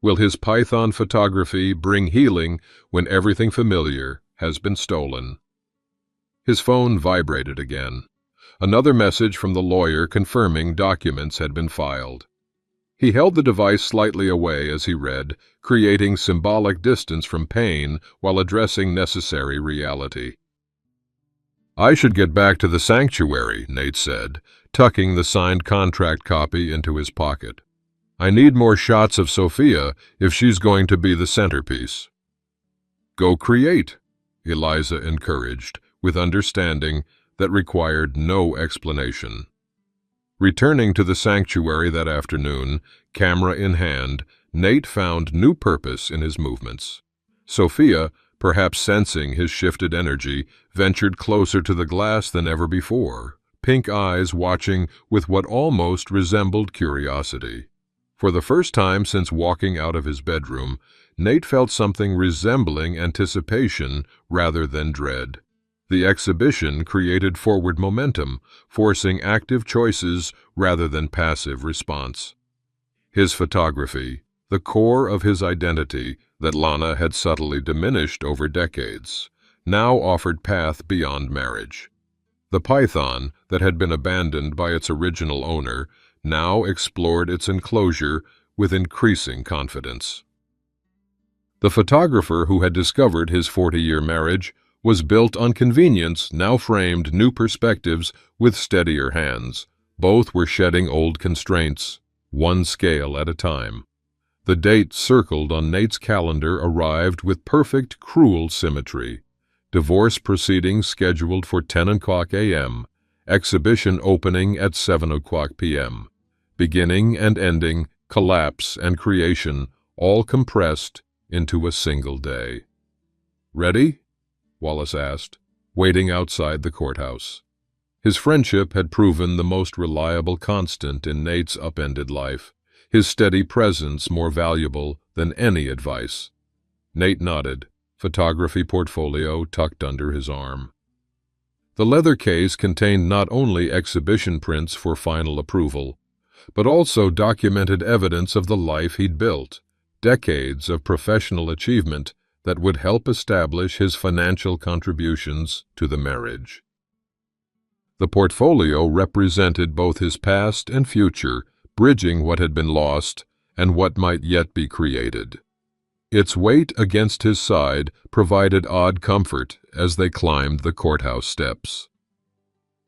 Will his python photography bring healing when everything familiar has been stolen? His phone vibrated again. Another message from the lawyer confirming documents had been filed. He held the device slightly away as he read, creating symbolic distance from pain while addressing necessary reality. "I should get back to the sanctuary," Nate said, tucking the signed contract copy into his pocket. "I need more shots of Sophia if she's going to be the centerpiece." "Go create," Eliza encouraged, with understanding that required no explanation. Returning to the sanctuary that afternoon, camera in hand, Nate found new purpose in his movements. Sophia, perhaps sensing his shifted energy, ventured closer to the glass than ever before, pink eyes watching with what almost resembled curiosity. For the first time since walking out of his bedroom, Nate felt something resembling anticipation rather than dread. The exhibition created forward momentum, forcing active choices rather than passive response. His photography, the core of his identity that Lana had subtly diminished over decades, now offered path beyond marriage. The python that had been abandoned by its original owner now explored its enclosure with increasing confidence. The photographer who had discovered his 40-year marriage was built on convenience, now framed new perspectives with steadier hands. Both were shedding old constraints, one scale at a time. The date circled on Nate's calendar arrived with perfect, cruel symmetry. Divorce proceedings scheduled for 10 o'clock a.m., exhibition opening at 7 o'clock p.m. Beginning and ending, collapse and creation, all compressed into a single day. "Ready?" Wallace asked, waiting outside the courthouse. His friendship had proven the most reliable constant in Nate's upended life, his steady presence more valuable than any advice. Nate nodded, photography portfolio tucked under his arm. The leather case contained not only exhibition prints for final approval, but also documented evidence of the life he'd built, decades of professional achievement that would help establish his financial contributions to the marriage. The portfolio represented both his past and future, bridging what had been lost and what might yet be created. Its weight against his side provided odd comfort as they climbed the courthouse steps.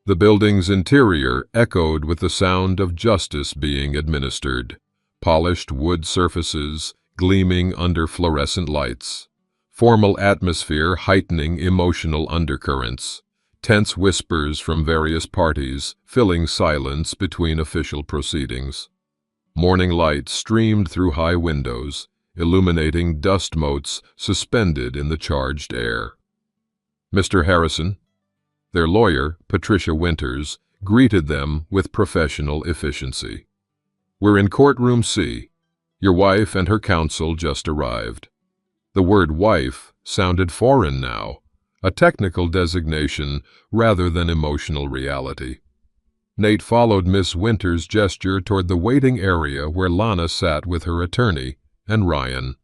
The building's interior echoed with the sound of justice being administered, polished wood surfaces gleaming under fluorescent lights, formal atmosphere heightening emotional undercurrents, tense whispers from various parties filling silence between official proceedings. Morning light streamed through high windows, illuminating dust motes suspended in the charged air. Mr. Harrison, their lawyer, Patricia Winters, greeted them with professional efficiency. "We're in courtroom C. Your wife and her counsel just arrived." The word wife sounded foreign now, a technical designation rather than emotional reality. Nate followed Miss Winters' gesture toward the waiting area where Lana sat with her attorney and Ryan.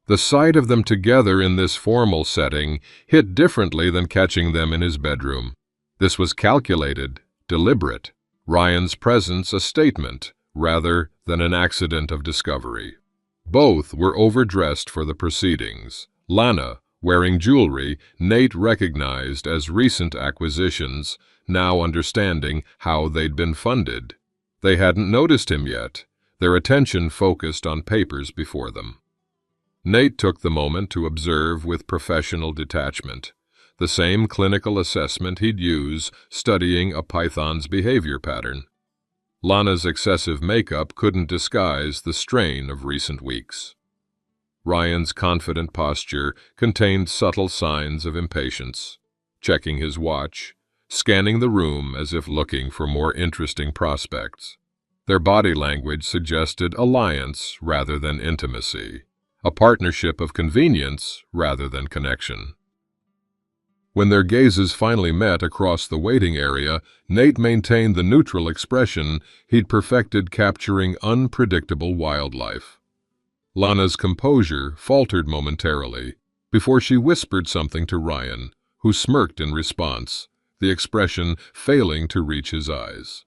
The sight of them together in this formal setting hit differently than catching them in his bedroom. This was calculated, deliberate, Ryan's presence a statement rather than an accident of discovery. Both were overdressed for the proceedings. Lana, wearing jewelry Nate recognized as recent acquisitions, now understanding how they'd been funded. They hadn't noticed him yet, their attention focused on papers before them. Nate took the moment to observe with professional detachment, the same clinical assessment he'd use studying a python's behavior pattern. Lana's excessive makeup couldn't disguise the strain of recent weeks. Ryan's confident posture contained subtle signs of impatience, checking his watch, scanning the room as if looking for more interesting prospects. Their body language suggested alliance rather than intimacy, a partnership of convenience rather than connection. When their gazes finally met across the waiting area, Nate maintained the neutral expression he'd perfected capturing unpredictable wildlife. Lana's composure faltered momentarily before she whispered something to Ryan, who smirked in response, the expression failing to reach his eyes.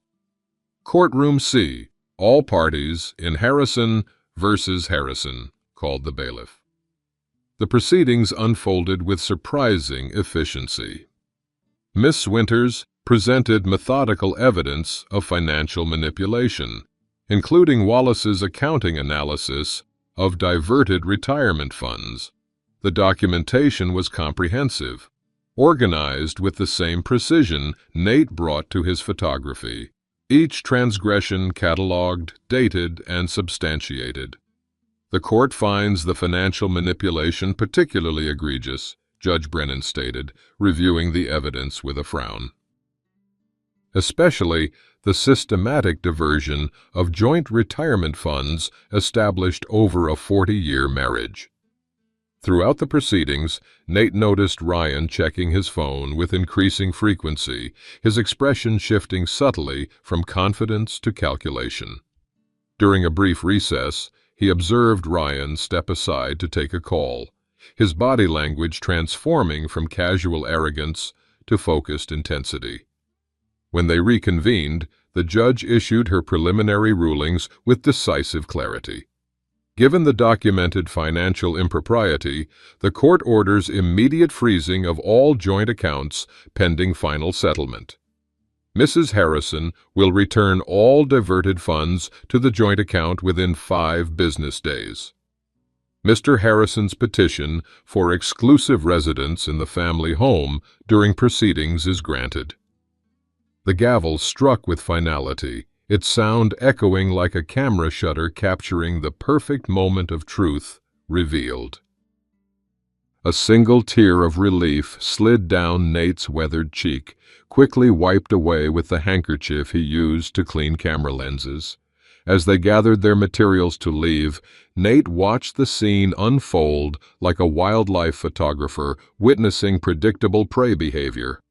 "Courtroom C, all parties in Harrison versus Harrison," called the bailiff. The proceedings unfolded with surprising efficiency. Miss Winters presented methodical evidence of financial manipulation, including Wallace's accounting analysis of diverted retirement funds. The documentation was comprehensive, organized with the same precision Nate brought to his photography, each transgression catalogued, dated, and substantiated. "The court finds the financial manipulation particularly egregious," Judge Brennan stated, reviewing the evidence with a frown. "Especially the systematic diversion of joint retirement funds established over a 40-year marriage." Throughout the proceedings, Nate noticed Ryan checking his phone with increasing frequency, his expression shifting subtly from confidence to calculation. During a brief recess, he observed Ryan step aside to take a call, his body language transforming from casual arrogance to focused intensity. When they reconvened, the judge issued her preliminary rulings with decisive clarity. Given the documented financial impropriety, the court orders immediate freezing of all joint accounts pending final settlement. Mrs. Harrison will return all diverted funds to the joint account within 5 business days. Mr. Harrison's petition for exclusive residence in the family home during proceedings is granted. The gavel struck with finality, its sound echoing like a camera shutter capturing the perfect moment of truth revealed. A single tear of relief slid down Nate's weathered cheek, quickly wiped away with the handkerchief he used to clean camera lenses. As they gathered their materials to leave, Nate watched the scene unfold like a wildlife photographer witnessing predictable prey behavior.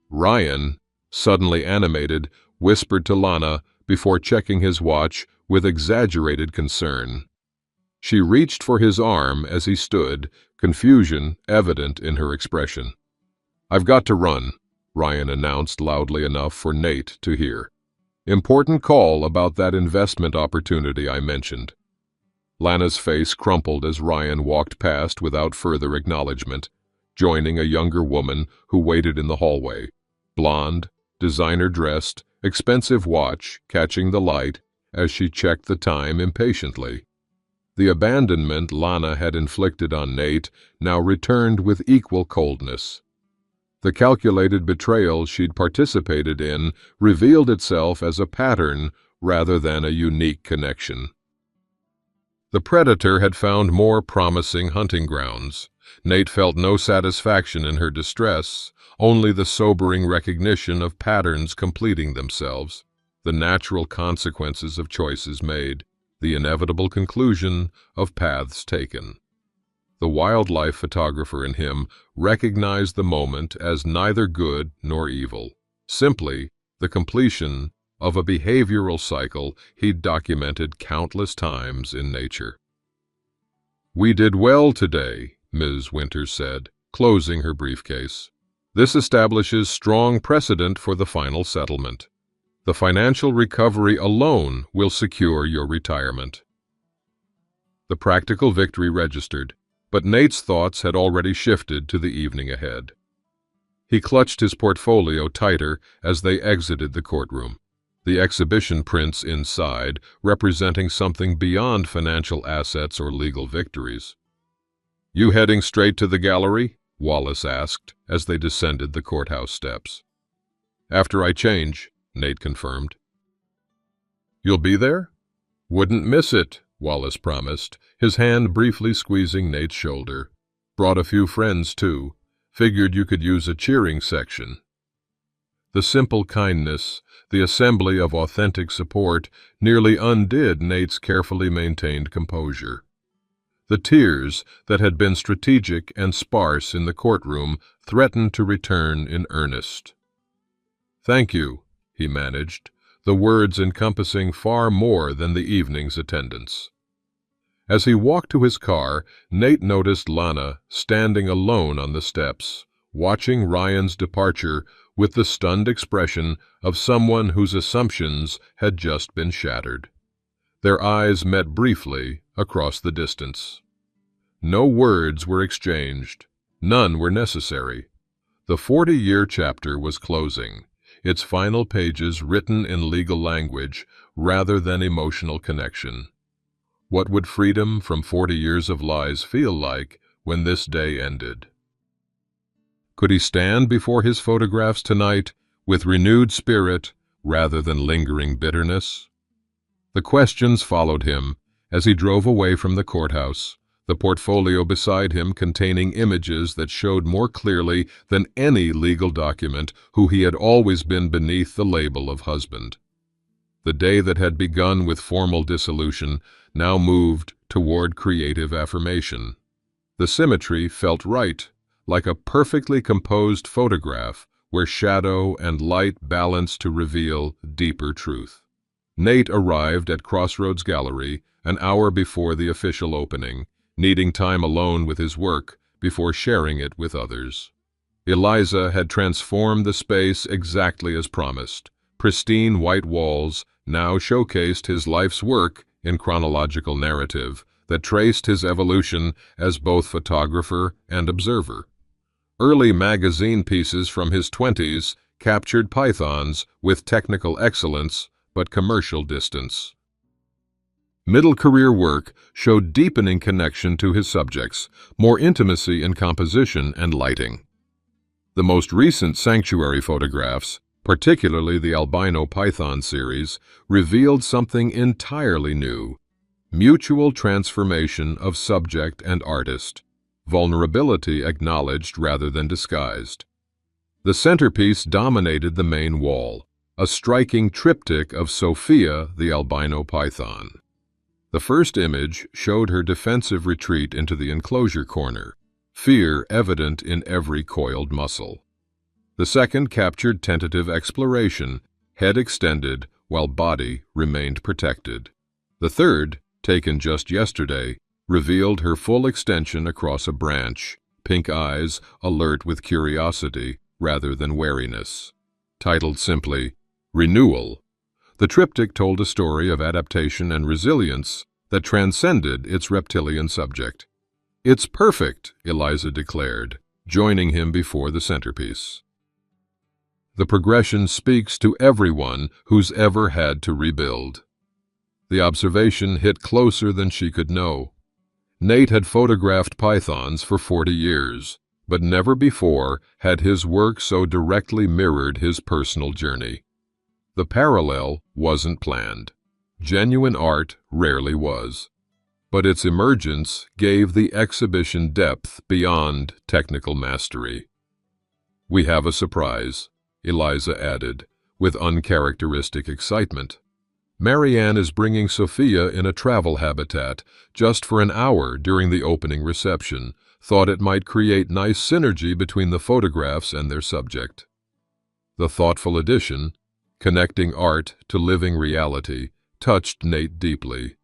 Ryan, suddenly animated, whispered to Lana before checking his watch with exaggerated concern. She reached for his arm as he stood, confusion evident in her expression. "I've got to run," Ryan announced loudly enough for Nate to hear. "Important call about that investment opportunity I mentioned." Lana's face crumpled as Ryan walked past without further acknowledgement, joining a younger woman who waited in the hallway. Blonde, designer-dressed, expensive watch catching the light as she checked the time impatiently. The abandonment Lana had inflicted on Nate now returned with equal coldness. The calculated betrayal she'd participated in revealed itself as a pattern rather than a unique connection. The predator had found more promising hunting grounds. Nate felt no satisfaction in her distress, only the sobering recognition of patterns completing themselves, the natural consequences of choices made, the inevitable conclusion of paths taken. The wildlife photographer in him recognized the moment as neither good nor evil, simply the completion of a behavioral cycle he'd documented countless times in nature. "We did well today," Ms. Winters said, closing her briefcase. "This establishes strong precedent for the final settlement. The financial recovery alone will secure your retirement." The practical victory registered, but Nate's thoughts had already shifted to the evening ahead. He clutched his portfolio tighter as they exited the courtroom, the exhibition prints inside representing something beyond financial assets or legal victories. "You heading straight to the gallery?" Wallace asked as they descended the courthouse steps. "After I change," Nate confirmed. "You'll be there?" "Wouldn't miss it," Wallace promised, his hand briefly squeezing Nate's shoulder. "Brought a few friends, too. Figured you could use a cheering section." The simple kindness, the assembly of authentic support, nearly undid Nate's carefully maintained composure. The tears that had been strategic and sparse in the courtroom threatened to return in earnest. "Thank you," he managed, the words encompassing far more than the evening's attendance. As he walked to his car, Nate noticed Lana standing alone on the steps, watching Ryan's departure with the stunned expression of someone whose assumptions had just been shattered. Their eyes met briefly across the distance. No words were exchanged. None were necessary. The 40-year chapter was closing, its final pages written in legal language rather than emotional connection. What would freedom from 40 years of lies feel like when this day ended? Could he stand before his photographs tonight with renewed spirit rather than lingering bitterness? The questions followed him as he drove away from the courthouse, the portfolio beside him containing images that showed more clearly than any legal document who he had always been beneath the label of husband. The day that had begun with formal dissolution now moved toward creative affirmation. The symmetry felt right, like a perfectly composed photograph where shadow and light balanced to reveal deeper truth. Nate arrived at Crossroads Gallery an hour before the official opening, needing time alone with his work before sharing it with others. Eliza had transformed the space exactly as promised. Pristine white walls now showcased his life's work in chronological narrative that traced his evolution as both photographer and observer. Early magazine pieces from his 20s captured pythons with technical excellence but commercial distance. Middle career work showed deepening connection to his subjects, more intimacy in composition and lighting. The most recent sanctuary photographs, particularly the albino python series, revealed something entirely new: mutual transformation of subject and artist, vulnerability acknowledged rather than disguised. The centerpiece dominated the main wall, a striking triptych of Sophia the albino python. The first image showed her defensive retreat into the enclosure corner, fear evident in every coiled muscle. The second captured tentative exploration, head extended while body remained protected. The third, taken just yesterday, revealed her full extension across a branch, pink eyes alert with curiosity rather than wariness. Titled simply, Renewal, the triptych told a story of adaptation and resilience that transcended its reptilian subject. "It's perfect," Eliza declared, joining him before the centerpiece. The progression speaks to everyone who's ever had to rebuild. The observation hit closer than she could know. Nate had photographed pythons for 40 years, but never before had his work so directly mirrored his personal journey. The parallel wasn't planned. Genuine art rarely was. But its emergence gave the exhibition depth beyond technical mastery. "We have a surprise," Eliza added, with uncharacteristic excitement. "Marianne is bringing Sophia in a travel habitat just for an hour during the opening reception. Thought it might create nice synergy between the photographs and their subject." The thoughtful addition, connecting art to living reality, touched Nate deeply.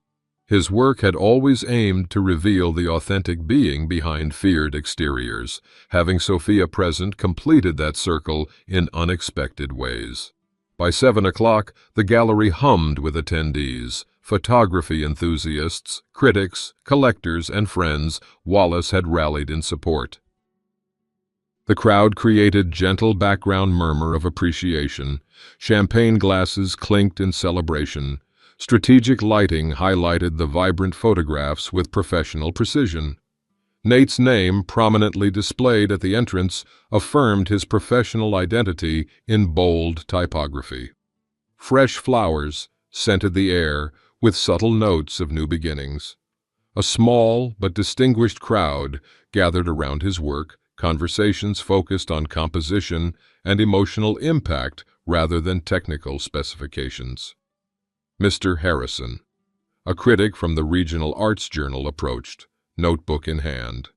His work had always aimed to reveal the authentic being behind feared exteriors. Having Sophia present completed that circle in unexpected ways. By 7 o'clock, the gallery hummed with attendees, photography enthusiasts, critics, collectors, and friends. Wallace had rallied in support. The crowd created gentle background murmur of appreciation. Champagne glasses clinked in celebration. Strategic lighting highlighted the vibrant photographs with professional precision. Nate's name, prominently displayed at the entrance, affirmed his professional identity in bold typography. Fresh flowers scented the air with subtle notes of new beginnings. A small but distinguished crowd gathered around his work, conversations focused on composition and emotional impact rather than technical specifications. Mr. Harrison, a critic from the Regional Arts Journal, approached, notebook in hand.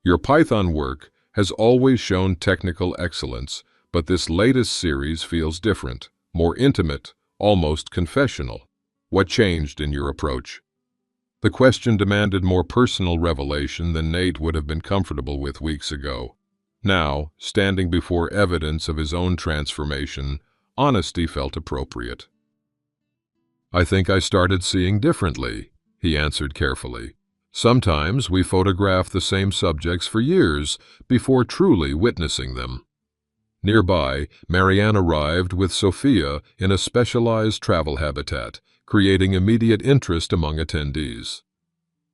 "Your Python work has always shown technical excellence, but this latest series feels different, more intimate, almost confessional. What changed in your approach?" The question demanded more personal revelation than Nate would have been comfortable with weeks ago. Now, standing before evidence of his own transformation, honesty felt appropriate. "I think I started seeing differently," he answered carefully. "Sometimes we photograph the same subjects for years before truly witnessing them." Nearby, Marianne arrived with Sophia in a specialized travel habitat, creating immediate interest among attendees.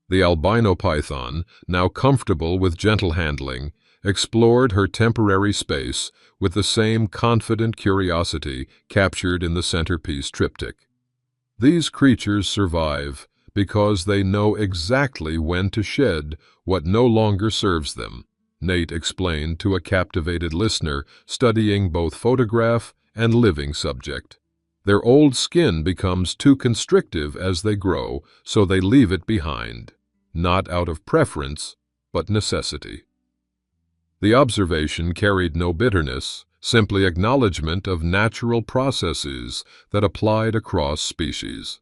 The albino python, now comfortable with gentle handling, explored her temporary space with the same confident curiosity captured in the centerpiece triptych. These creatures survive because they know exactly when to shed what no longer serves them, Nate explained to a captivated listener studying both photograph and living subject. Their old skin becomes too constrictive as they grow, so they leave it behind, not out of preference, but necessity. The observation carried no bitterness, simply acknowledgement of natural processes that applied across species.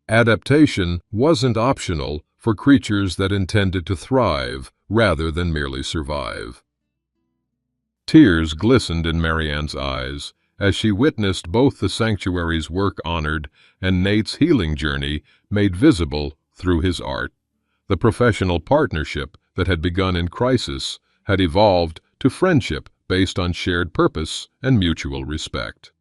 Adaptation wasn't optional for creatures that intended to thrive rather than merely survive. Tears glistened in Marianne's eyes as she witnessed both the sanctuary's work honored and Nate's healing journey made visible through his art. The professional partnership that had begun in crisis had evolved to friendship based on shared purpose and mutual respect.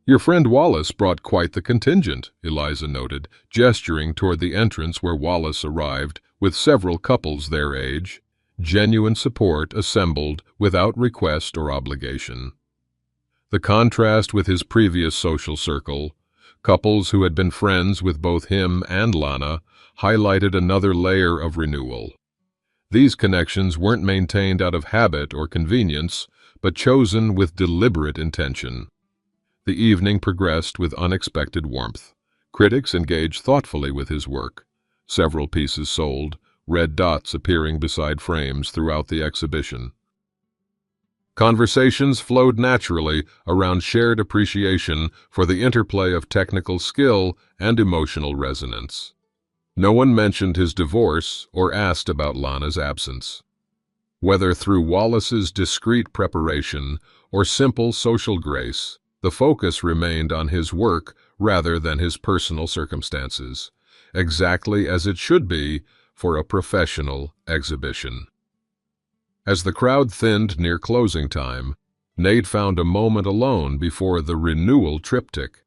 "Your friend Wallace brought quite the contingent," Eliza noted, gesturing toward the entrance where Wallace arrived with several couples their age. Genuine support assembled without request or obligation. The contrast with his previous social circle, couples who had been friends with both him and Lana, highlighted another layer of renewal. These connections weren't maintained out of habit or convenience, but chosen with deliberate intention. The evening progressed with unexpected warmth. Critics engaged thoughtfully with his work. Several pieces sold, red dots appearing beside frames throughout the exhibition. Conversations flowed naturally around shared appreciation for the interplay of technical skill and emotional resonance. No one mentioned his divorce or asked about Lana's absence. Whether through Wallace's discreet preparation or simple social grace, the focus remained on his work rather than his personal circumstances, exactly as it should be for a professional exhibition. As the crowd thinned near closing time, Nate found a moment alone before the renewal triptych.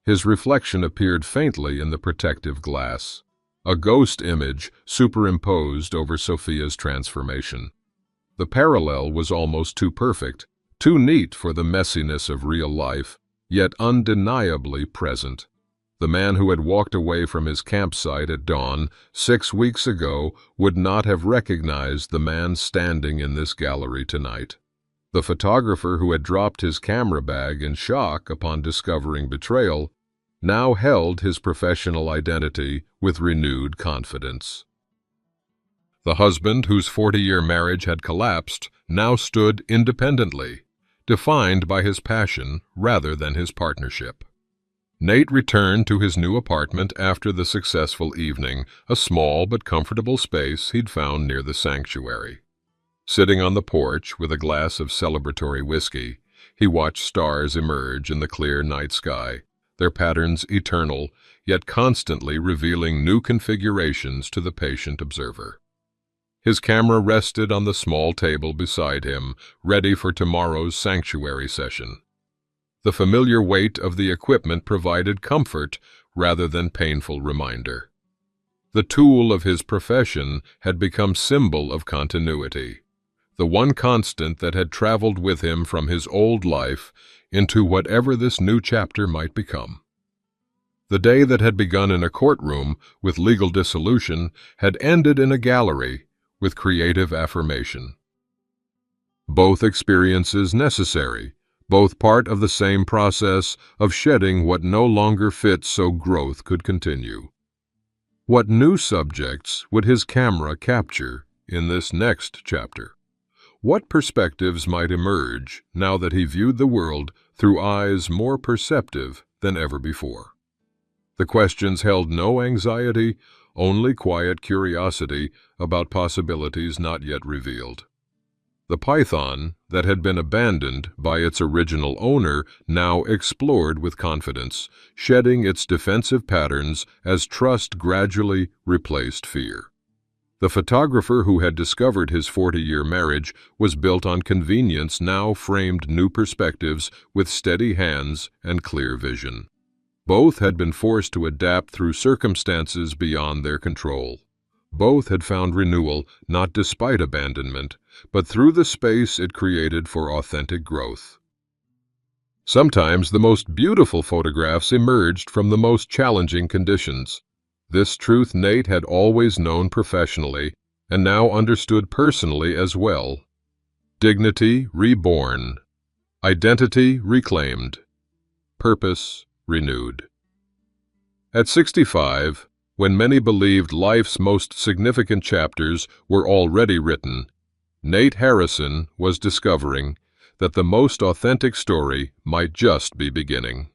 His reflection appeared faintly in the protective glass, a ghost image superimposed over Sophia's transformation. The parallel was almost too perfect, too neat for the messiness of real life, yet undeniably present. The man who had walked away from his campsite at dawn 6 weeks ago would not have recognized the man standing in this gallery tonight. The photographer who had dropped his camera bag in shock upon discovering betrayal now held his professional identity with renewed confidence. The husband whose 40-year marriage had collapsed now stood independently, defined by his passion rather than his partnership. Nate returned to his new apartment after the successful evening, a small but comfortable space he'd found near the sanctuary. Sitting on the porch with a glass of celebratory whiskey, he watched stars emerge in the clear night sky, their patterns eternal, yet constantly revealing new configurations to the patient observer. His camera rested on the small table beside him, ready for tomorrow's sanctuary session. The familiar weight of the equipment provided comfort rather than painful reminder. The tool of his profession had become symbol of continuity, the one constant that had traveled with him from his old life into whatever this new chapter might become. The day that had begun in a courtroom with legal dissolution had ended in a gallery with creative affirmation. Both experiences necessary, both part of the same process of shedding what no longer fits so growth could continue. What new subjects would his camera capture in this next chapter? What perspectives might emerge now that he viewed the world through eyes more perceptive than ever before? The questions held no anxiety, only quiet curiosity about possibilities not yet revealed. The python that had been abandoned by its original owner now explored with confidence, shedding its defensive patterns as trust gradually replaced fear. The photographer who had discovered his 40-year marriage was built on convenience now framed new perspectives with steady hands and clear vision. Both had been forced to adapt through circumstances beyond their control. Both had found renewal not despite abandonment, but through the space it created for authentic growth. Sometimes the most beautiful photographs emerged from the most challenging conditions. This truth Nate had always known professionally and now understood personally as well. Dignity reborn, identity reclaimed, purpose renewed. At 65, when many believed life's most significant chapters were already written, Nate Harrison was discovering that the most authentic story might just be beginning.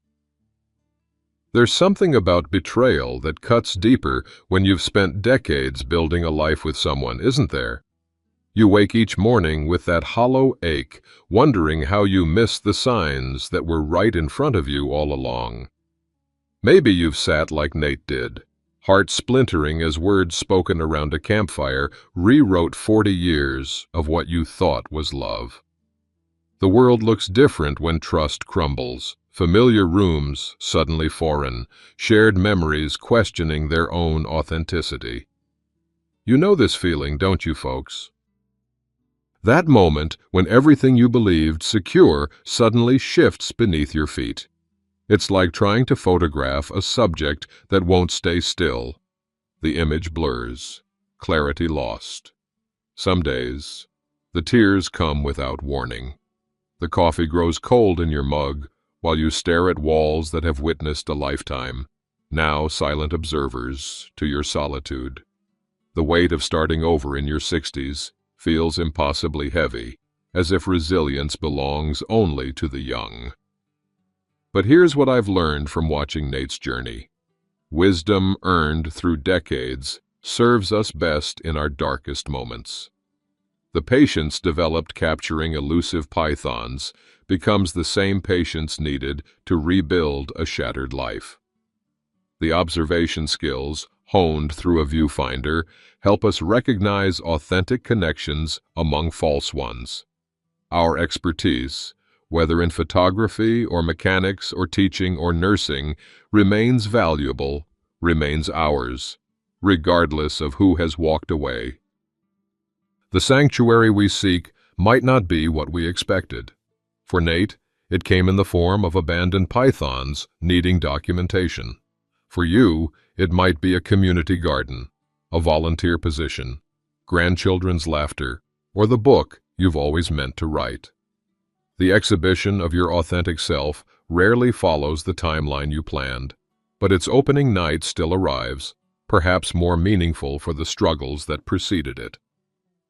There's something about betrayal that cuts deeper when you've spent decades building a life with someone, isn't there? You wake each morning with that hollow ache, wondering how you missed the signs that were right in front of you all along. Maybe you've sat like Nate did, heart splintering as words spoken around a campfire rewrote 40 years of what you thought was love. The world looks different when trust crumbles, familiar rooms suddenly foreign, shared memories questioning their own authenticity. You know this feeling, don't you, folks? That moment when everything you believed secure suddenly shifts beneath your feet. It's like trying to photograph a subject that won't stay still. The image blurs, clarity lost. Some days, the tears come without warning. The coffee grows cold in your mug while you stare at walls that have witnessed a lifetime, now silent observers to your solitude. The weight of starting over in your 60s feels impossibly heavy, as if resilience belongs only to the young. But here's what I've learned from watching Nate's journey. Wisdom earned through decades serves us best in our darkest moments. The patience developed capturing elusive pythons becomes the same patience needed to rebuild a shattered life. The observation skills, honed through a viewfinder, help us recognize authentic connections among false ones. Our expertise, whether in photography or mechanics or teaching or nursing, remains valuable, remains ours, regardless of who has walked away. The sanctuary we seek might not be what we expected. For Nate, it came in the form of abandoned pythons needing documentation. For you, it might be a community garden, a volunteer position, grandchildren's laughter, or the book you've always meant to write. The exhibition of your authentic self rarely follows the timeline you planned, but its opening night still arrives, perhaps more meaningful for the struggles that preceded it.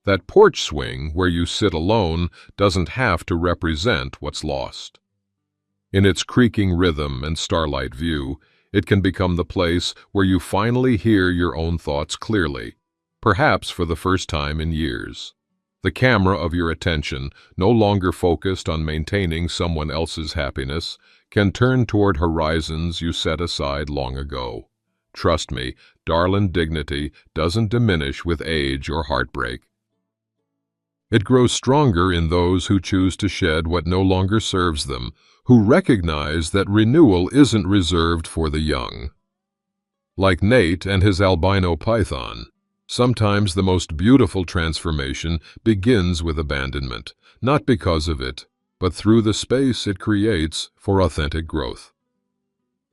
That porch swing where you sit alone doesn't have to represent what's lost. In its creaking rhythm and starlight view, it can become the place where you finally hear your own thoughts clearly, perhaps for the first time in years. The camera of your attention, no longer focused on maintaining someone else's happiness, can turn toward horizons you set aside long ago. Trust me, darling dignity doesn't diminish with age or heartbreak. It grows stronger in those who choose to shed what no longer serves them, who recognize that renewal isn't reserved for the young. Like Nate and his albino python, sometimes the most beautiful transformation begins with abandonment, not because of it, but through the space it creates for authentic growth.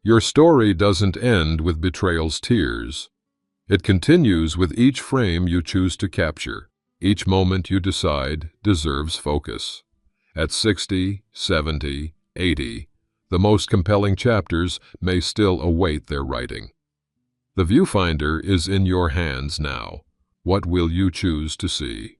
Your story doesn't end with betrayal's tears. It continues with each frame you choose to capture. Each moment you decide deserves focus. At 60, 70, 80, the most compelling chapters may still await their writing. The viewfinder is in your hands now. What will you choose to see?